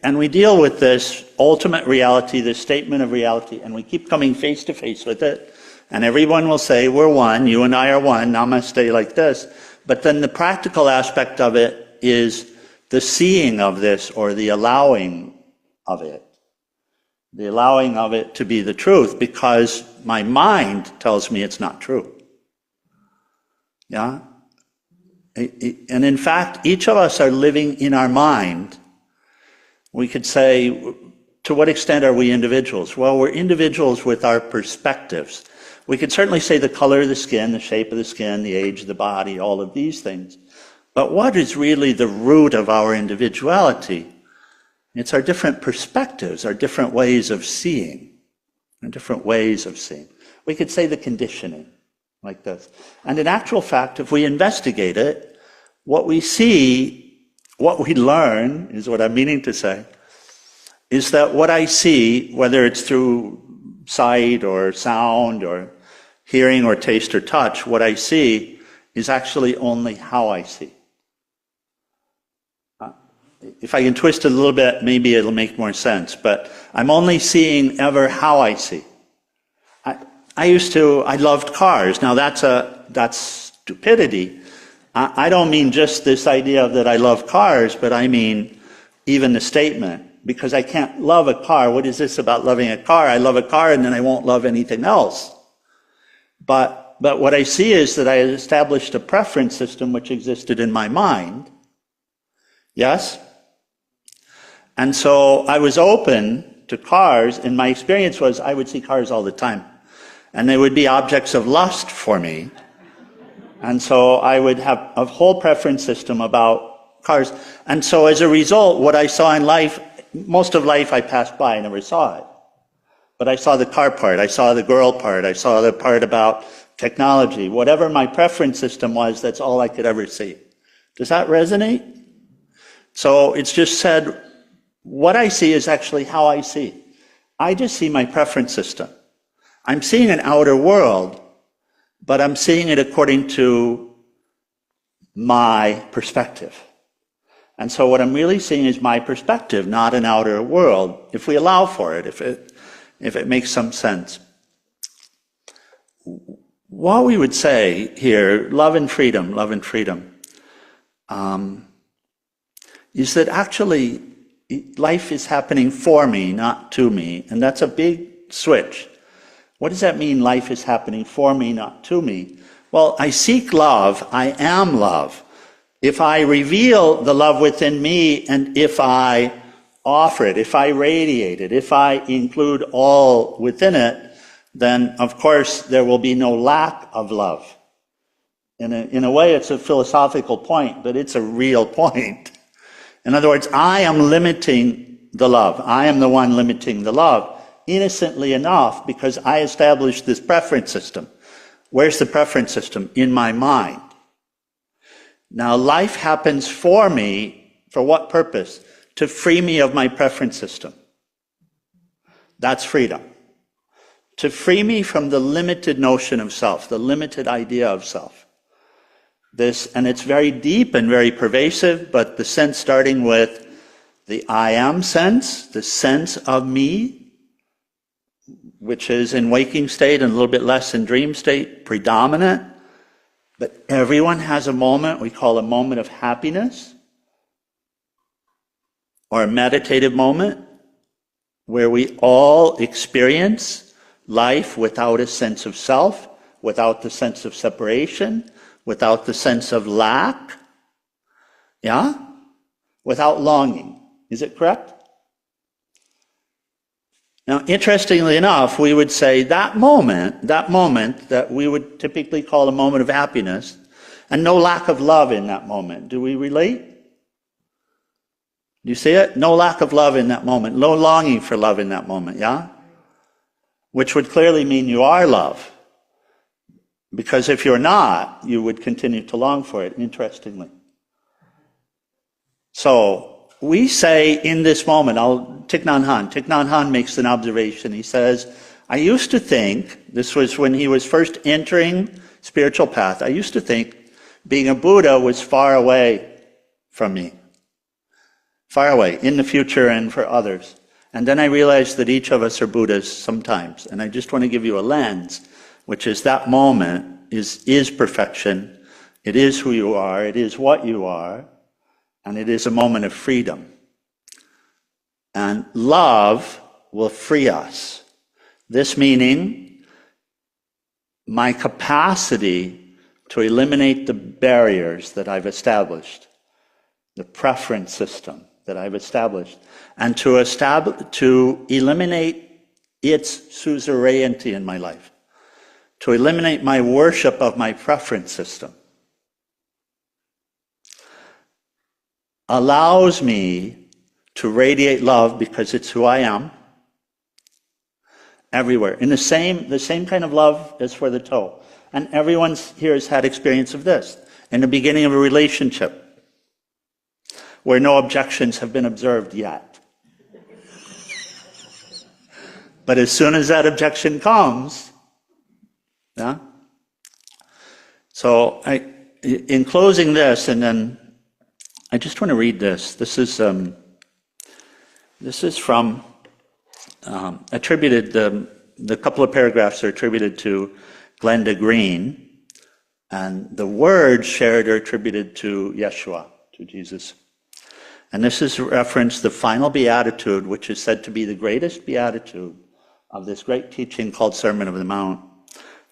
And we deal with this ultimate reality, this statement of reality, and we keep coming face to face with it. And everyone will say, we're one, you and I are one, namaste, like this. But then the practical aspect of it is the seeing of this, or the allowing of it. The allowing of it to be the truth, because my mind tells me it's not true. Yeah? And in fact, each of us are living in our mind. We could say, to what extent are we individuals? Well, we're individuals with our perspectives. We could certainly say the color of the skin, the shape of the skin, the age of the body, all of these things. But what is really the root of our individuality? It's our different perspectives, our different ways of seeing. Our different ways of seeing. We could say the conditioning, like this. And in actual fact, if we investigate it, what we see, what we learn, is what I'm meaning to say, is that what I see, whether it's through sight or sound or hearing or taste or touch, what I see is actually only how I see. If I can twist it a little bit, maybe it'll make more sense, but I'm only seeing ever how I see. I loved cars. Now that's stupidity. I don't mean just this idea that I love cars, but I mean even the statement, because I can't love a car. What is this about loving a car? I love a car and then I won't love anything else. But what I see is that I had established a preference system which existed in my mind. Yes? And so I was open to cars, and my experience was I would see cars all the time. And they would be objects of lust for me. And so I would have a whole preference system about cars. And so as a result, what I saw in life, most of life I passed by, I never saw it. But I saw the car part, I saw the girl part, I saw the part about technology. Whatever my preference system was, that's all I could ever see. Does that resonate? So it's just said, what I see is actually how I see. I just see my preference system. I'm seeing an outer world, but I'm seeing it according to my perspective. And so what I'm really seeing is my perspective, not an outer world, if we allow for it, if it makes some sense. What we would say here, love and freedom, is that actually life is happening for me, not to me. And that's a big switch. What does that mean, life is happening for me, not to me? Well, I seek love, I am love. If I reveal the love within me, and if I offer it, if I radiate it, if I include all within it, then of course there will be no lack of love. In a way, it's a philosophical point, but it's a real point. In other words, I am limiting the love. I am the one limiting the love, innocently enough, because I established this preference system. Where's the preference system? In my mind. Now, life happens for me, for what purpose? To free me of my preference system. That's freedom. To free me from the limited notion of self, the limited idea of self. And it's very deep and very pervasive, but the sense starting with the I am sense, the sense of me, which is in waking state and a little bit less in dream state, predominant. But everyone has a moment we call a moment of happiness, or a meditative moment, where we all experience life without a sense of self, without the sense of separation, without the sense of lack, yeah? Without longing. Is it correct? Now, interestingly enough, we would say that moment that we would typically call a moment of happiness, and no lack of love in that moment. Do we relate? Do you see it? No lack of love in that moment. No longing for love in that moment, yeah? Which would clearly mean you are love. Because if you're not, you would continue to long for it, interestingly. So, we say in this moment, Thich Nhat Hanh makes an observation. He says, I used to think, this was when he was first entering spiritual path, I used to think being a Buddha was far away from me. Far away, in the future and for others. And then I realized that each of us are Buddhas sometimes. And I just want to give you a lens, which is that moment is perfection. It is who you are. It is what you are. And it is a moment of freedom. And love will free us. This meaning, my capacity to eliminate the barriers that I've established, the preference system that I've established, and to eliminate its suzerainty in my life, to eliminate my worship of my preference system, allows me to radiate love because it's who I am, everywhere, in the same kind of love as for the toe. And everyone here has had experience of this. In the beginning of a relationship, where no objections have been observed yet. But as soon as that objection comes, yeah? So in closing this, and then I just want to read this. This is from, attributed, the couple of paragraphs are attributed to Glenda Green, and the words shared are attributed to Yeshua, to Jesus. And this is reference the final beatitude, which is said to be the greatest beatitude of this great teaching called Sermon on the Mount.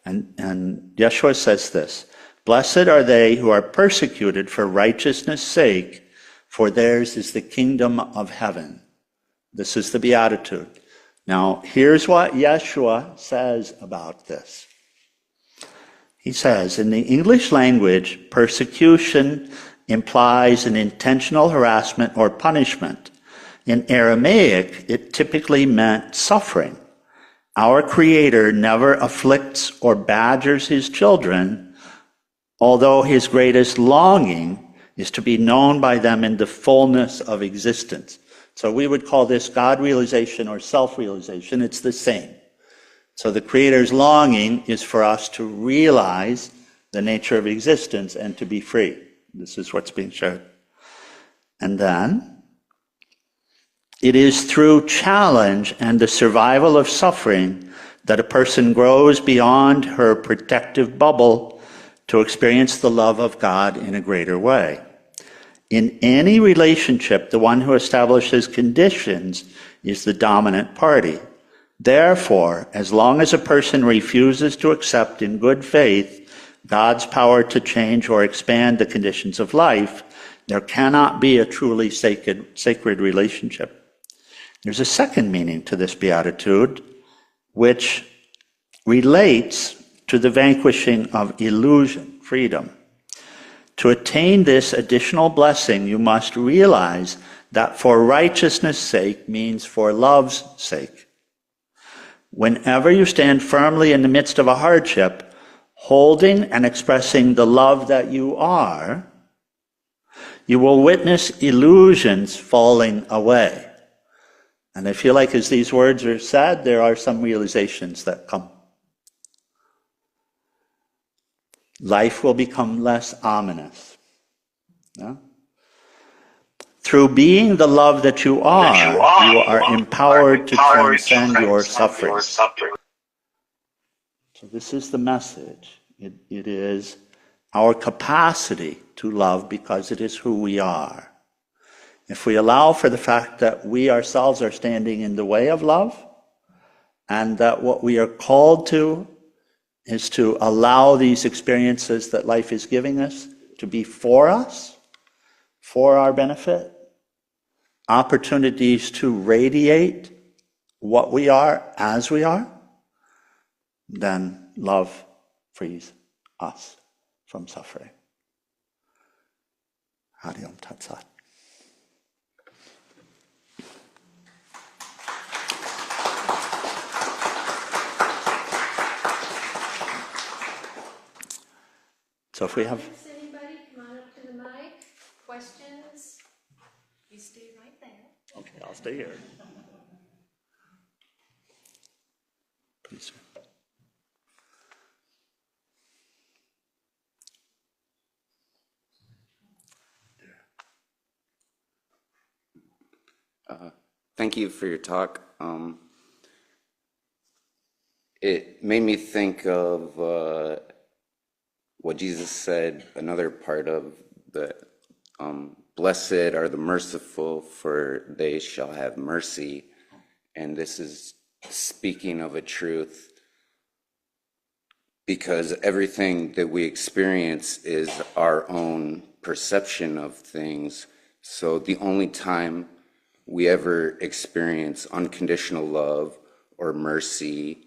And Yeshua says this, "Blessed are they who are persecuted for righteousness' sake, for theirs is the kingdom of heaven." This is the beatitude. Now, here's what Yeshua says about this. He says, in the English language, persecution implies an intentional harassment or punishment. In Aramaic, it typically meant suffering. Our Creator never afflicts or badgers his children, although his greatest longing is to be known by them in the fullness of existence. So we would call this God realization or self-realization. It's the same. So the Creator's longing is for us to realize the nature of existence and to be free. This is what's being shared. And then, it is through challenge and the survival of suffering that a person grows beyond her protective bubble to experience the love of God in a greater way. In any relationship, the one who establishes conditions is the dominant party. Therefore, as long as a person refuses to accept in good faith God's power to change or expand the conditions of life, there cannot be a truly sacred relationship. There's a second meaning to this beatitude, which relates to the vanquishing of illusion, freedom. To attain this additional blessing, you must realize that for righteousness' sake means for love's sake. Whenever you stand firmly in the midst of a hardship, holding and expressing the love that you are, you will witness illusions falling away. And I feel like as these words are said, there are some realizations that come. Life will become less ominous. Yeah? Through being the love that you are empowered to transcend your suffering. So this is the message. It is our capacity to love because it is who we are. If we allow for the fact that we ourselves are standing in the way of love, and that what we are called to is to allow these experiences that life is giving us to be for us, for our benefit, opportunities to radiate what we are as we are, then love frees us from suffering. Hariom Tat Sat. So if we have... Anybody, come on up to the mic. Questions? You stay right there. Okay, I'll stay here. Please, sir. Thank you for your talk. It made me think of what Jesus said, another part of the blessed are the merciful, for they shall have mercy. And this is speaking of a truth, because everything that we experience is our own perception of things. So the only time we ever experience unconditional love or mercy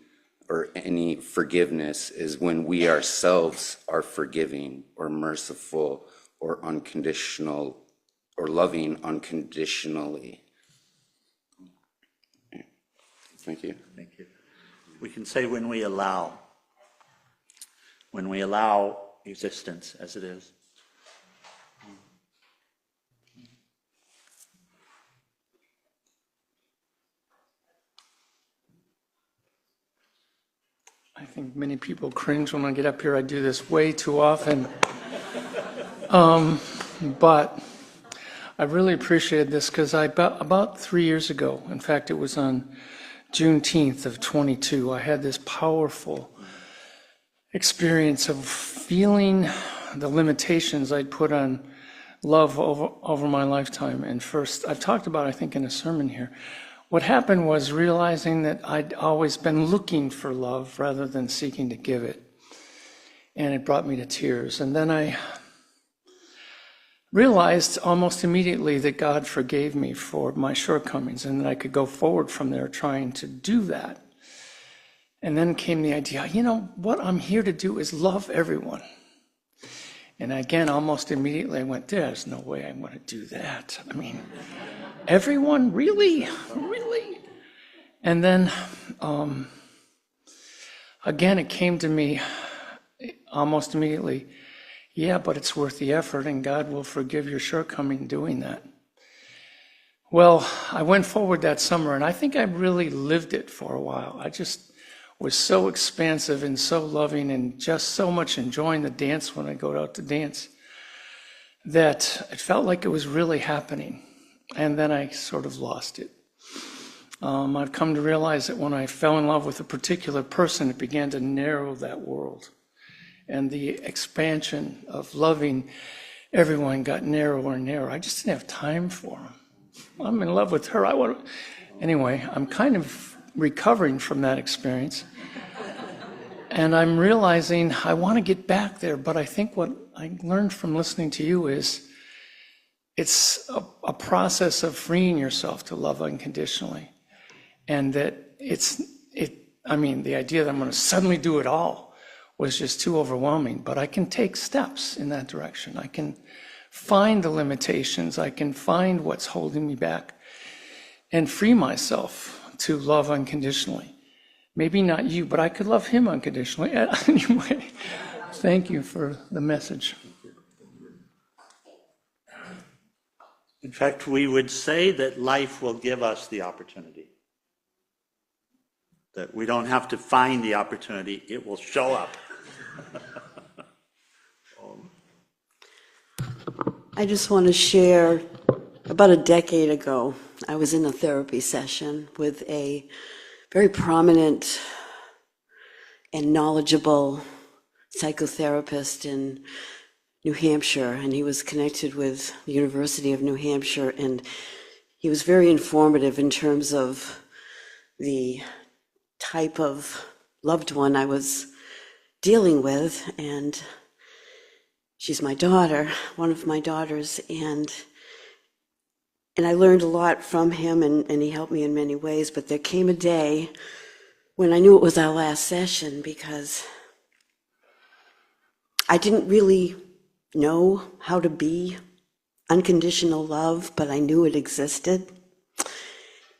or any forgiveness is when we ourselves are forgiving or merciful or unconditional or loving unconditionally. Thank you. Thank you. We can say when we allow existence as it is. I think many people cringe when I get up here. I do this way too often. But I really appreciated this because about 3 years ago, in fact, it was on Juneteenth of 22, I had this powerful experience of feeling the limitations I'd put on love over my lifetime. And first, I've talked about, I think, in a sermon here, what happened was realizing that I'd always been looking for love rather than seeking to give it. And it brought me to tears. And then I realized almost immediately that God forgave me for my shortcomings and that I could go forward from there trying to do that. And then came the idea, what I'm here to do is love everyone. And again, almost immediately I went, there's no way I'm going to do that. I mean, everyone? Really? Really? And then, again, it came to me almost immediately, yeah, but it's worth the effort and God will forgive your shortcoming doing that. Well, I went forward that summer and I think I really lived it for a while. I just was so expansive and so loving and just so much enjoying the dance when I go out to dance that it felt like it was really happening. And then I sort of lost it. I've come to realize that when I fell in love with a particular person, it began to narrow that world. And the expansion of loving everyone got narrower and narrower. I just didn't have time for them. I'm in love with her. Anyway, I'm kind of recovering from that experience. And I'm realizing I want to get back there, but I think what I learned from listening to you is it's a process of freeing yourself to love unconditionally. And that the idea that I'm going to suddenly do it all was just too overwhelming, but I can take steps in that direction. I can find the limitations. I can find what's holding me back and free myself to love unconditionally. Maybe not you, but I could love him unconditionally. Anyway, thank you for the message. In fact, we would say that life will give us the opportunity. That we don't have to find the opportunity, it will show up. I just want to share, about a decade ago, I was in a therapy session with a very prominent and knowledgeable psychotherapist in New Hampshire, and he was connected with the University of New Hampshire, and he was very informative in terms of the type of loved one I was dealing with, and she's my daughter, one of my daughters, and I learned a lot from him, and he helped me in many ways, but there came a day when I knew it was our last session because I didn't really know how to be unconditional love, but I knew it existed.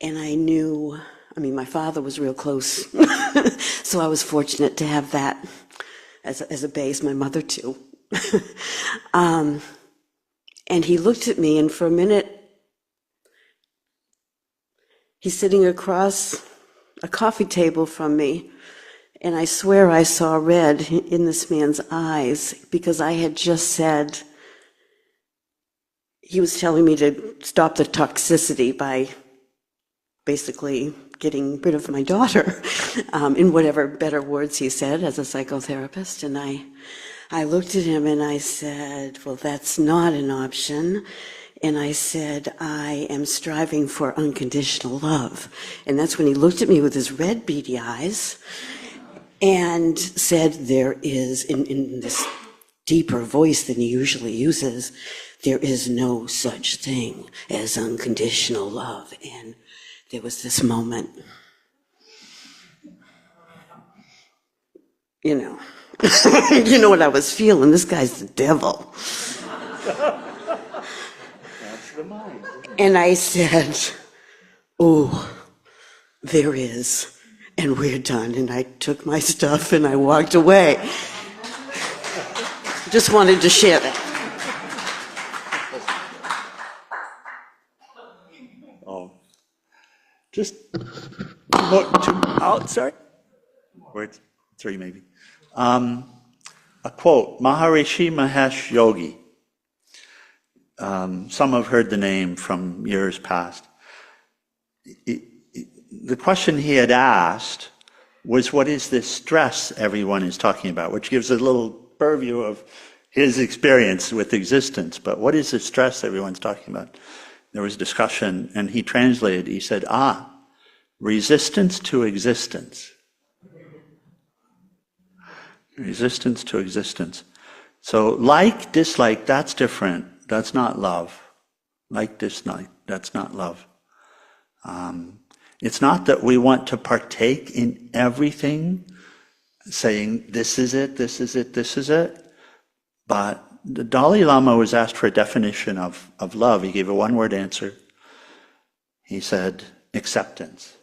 And I knew, my father was real close, so I was fortunate to have that as a base, my mother too. And he looked at me, and for a minute, he's sitting across a coffee table from me, and I swear I saw red in this man's eyes because I had just said, he was telling me to stop the toxicity by basically getting rid of my daughter, in whatever better words he said as a psychotherapist. And I looked at him and I said, well, that's not an option. And I said, I am striving for unconditional love. And that's when he looked at me with his red beady eyes and said, there is, in this deeper voice than he usually uses, there is no such thing as unconditional love. And there was this moment, you know what I was feeling. This guy's the devil. And I said, oh, there is. And we're done, and I took my stuff and I walked away. Just wanted to share that. Oh, just look to sorry. Words, 3 maybe. A quote, Maharishi Mahesh Yogi. Some have heard the name from years past. The question he had asked was, what is this stress everyone is talking about? Which gives a little purview of his experience with existence. But what is the stress everyone's talking about? There was discussion, and he translated, he said, resistance to existence. Resistance to existence. So like, dislike, that's different. That's not love. Like, dislike, that's not love. It's not that we want to partake in everything, saying, this is it, this is it, this is it. But the Dalai Lama was asked for a definition of love. He gave a one-word answer. He said, acceptance.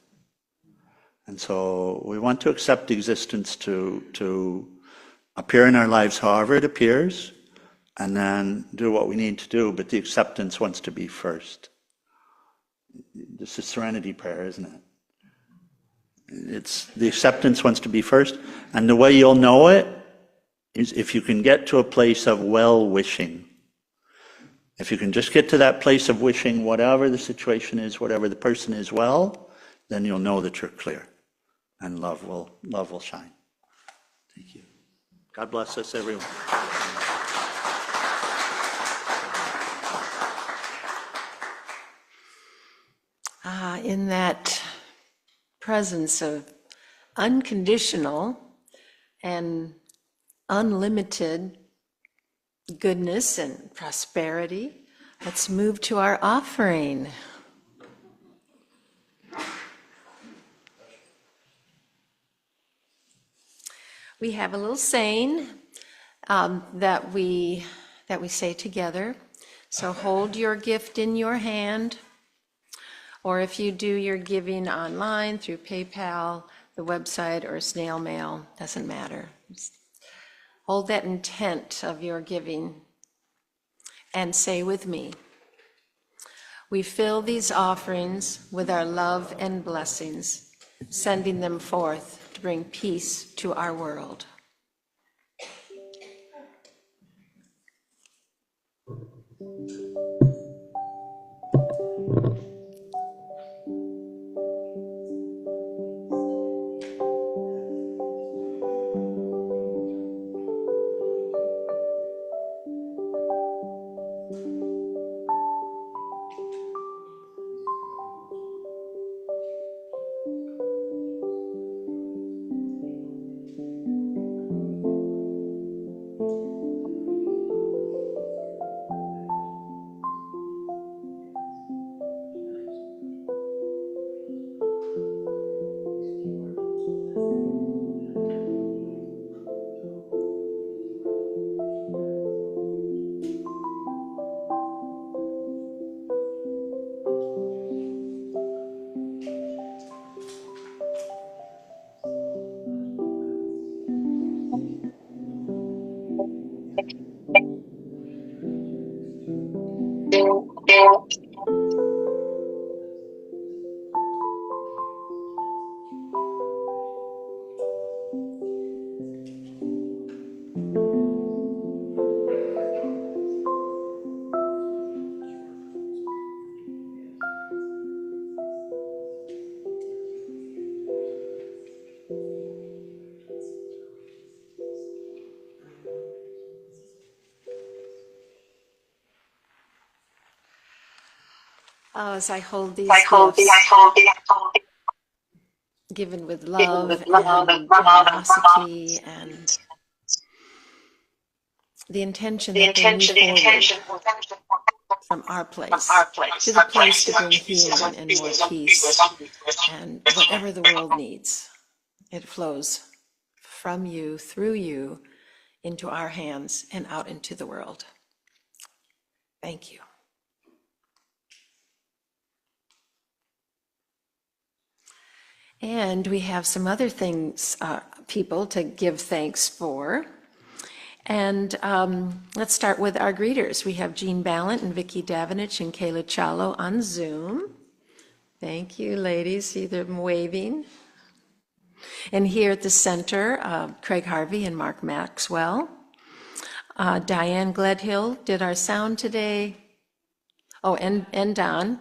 And so we want to accept existence to appear in our lives however it appears, and then do what we need to do, but the acceptance wants to be first. This is serenity prayer, isn't it? It's the acceptance wants to be first, and the way you'll know it is if you can get to a place of well-wishing. If you can just get to that place of wishing whatever the situation is, whatever the person is well, then you'll know that you're clear, and love will shine. Thank you. God bless us, everyone. In that presence of unconditional and unlimited goodness and prosperity, let's move to our offering. We have a little saying that we say together. So hold your gift in your hand, or if you do your giving online through PayPal, the website, or snail mail, doesn't matter. Just hold that intent of your giving and say with me, we fill these offerings with our love and blessings, sending them forth to bring peace to our world. As I hold these gifts, given with love and generosity and the intention that they move forward from our place to the place to bring healing and more peace and whatever the world needs. It flows from you, through you, into our hands and out into the world. Thank you. And we have some other things, people to give thanks for. And let's start with our greeters. We have Jean Ballant and Vicki Davenich and Kayla Chalo on Zoom. Thank you, ladies. See them waving. And here at the center, Craig Harvey and Mark Maxwell. Diane Gledhill did our sound today. Oh, and Don.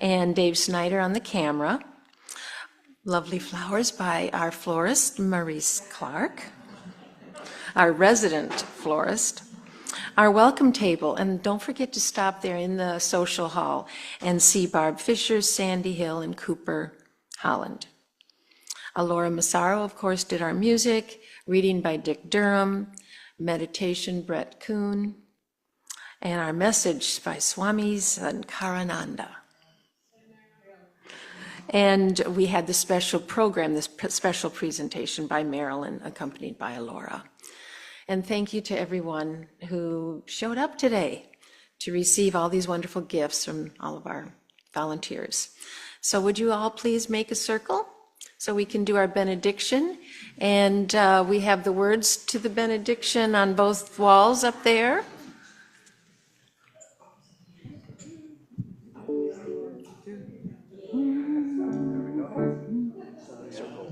And Dave Snyder on the camera. Lovely flowers by our florist, Maurice Clark, our resident florist. Our welcome table, and don't forget to stop there in the social hall and see Barb Fisher, Sandy Hill, and Cooper Holland. Alora Massaro, of course, did our music, reading by Dick Durham, meditation, Brett Kuhn, and our message by Swami Sankarananda. And we had the special program, this special presentation by Marilyn, accompanied by Alora. And thank you to everyone who showed up today to receive all these wonderful gifts from all of our volunteers. So would you all please make a circle so we can do our benediction? And we have the words to the benediction on both walls up there.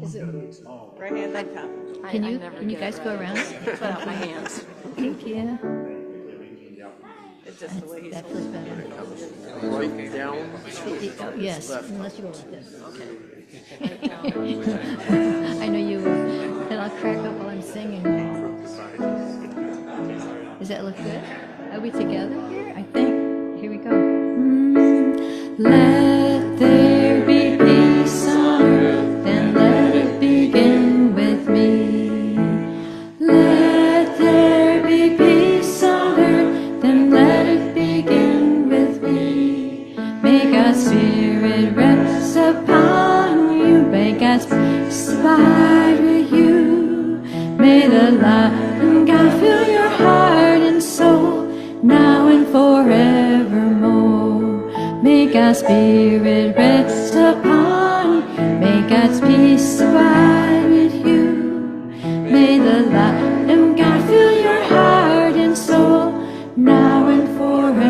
Is it right hand on top? Can you guys go around? Put out my hands. Thank you. It's just the way he's. That feels better. Right down. Oh, yes, unless you go like this. Okay. I know you will. And I'll crack up while I'm singing. Does that look good? Are we together here? I think. Here we go. Let there be peace on earth, and let it begin with me. Let there be peace on earth, and let it begin with me. May God's Spirit rest upon you. May God's peace abide with you. May the light of God fill your heart and soul, now and forevermore. May God's Spirit rest upon you. May God's peace abide with you. May the light of God fill your heart and soul, now and forevermore.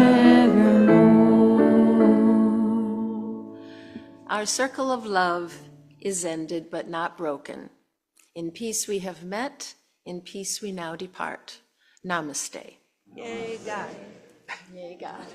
Our circle of love is ended but not broken. In peace we have met, in peace we now depart. Namaste. Yay, God. Yay, God.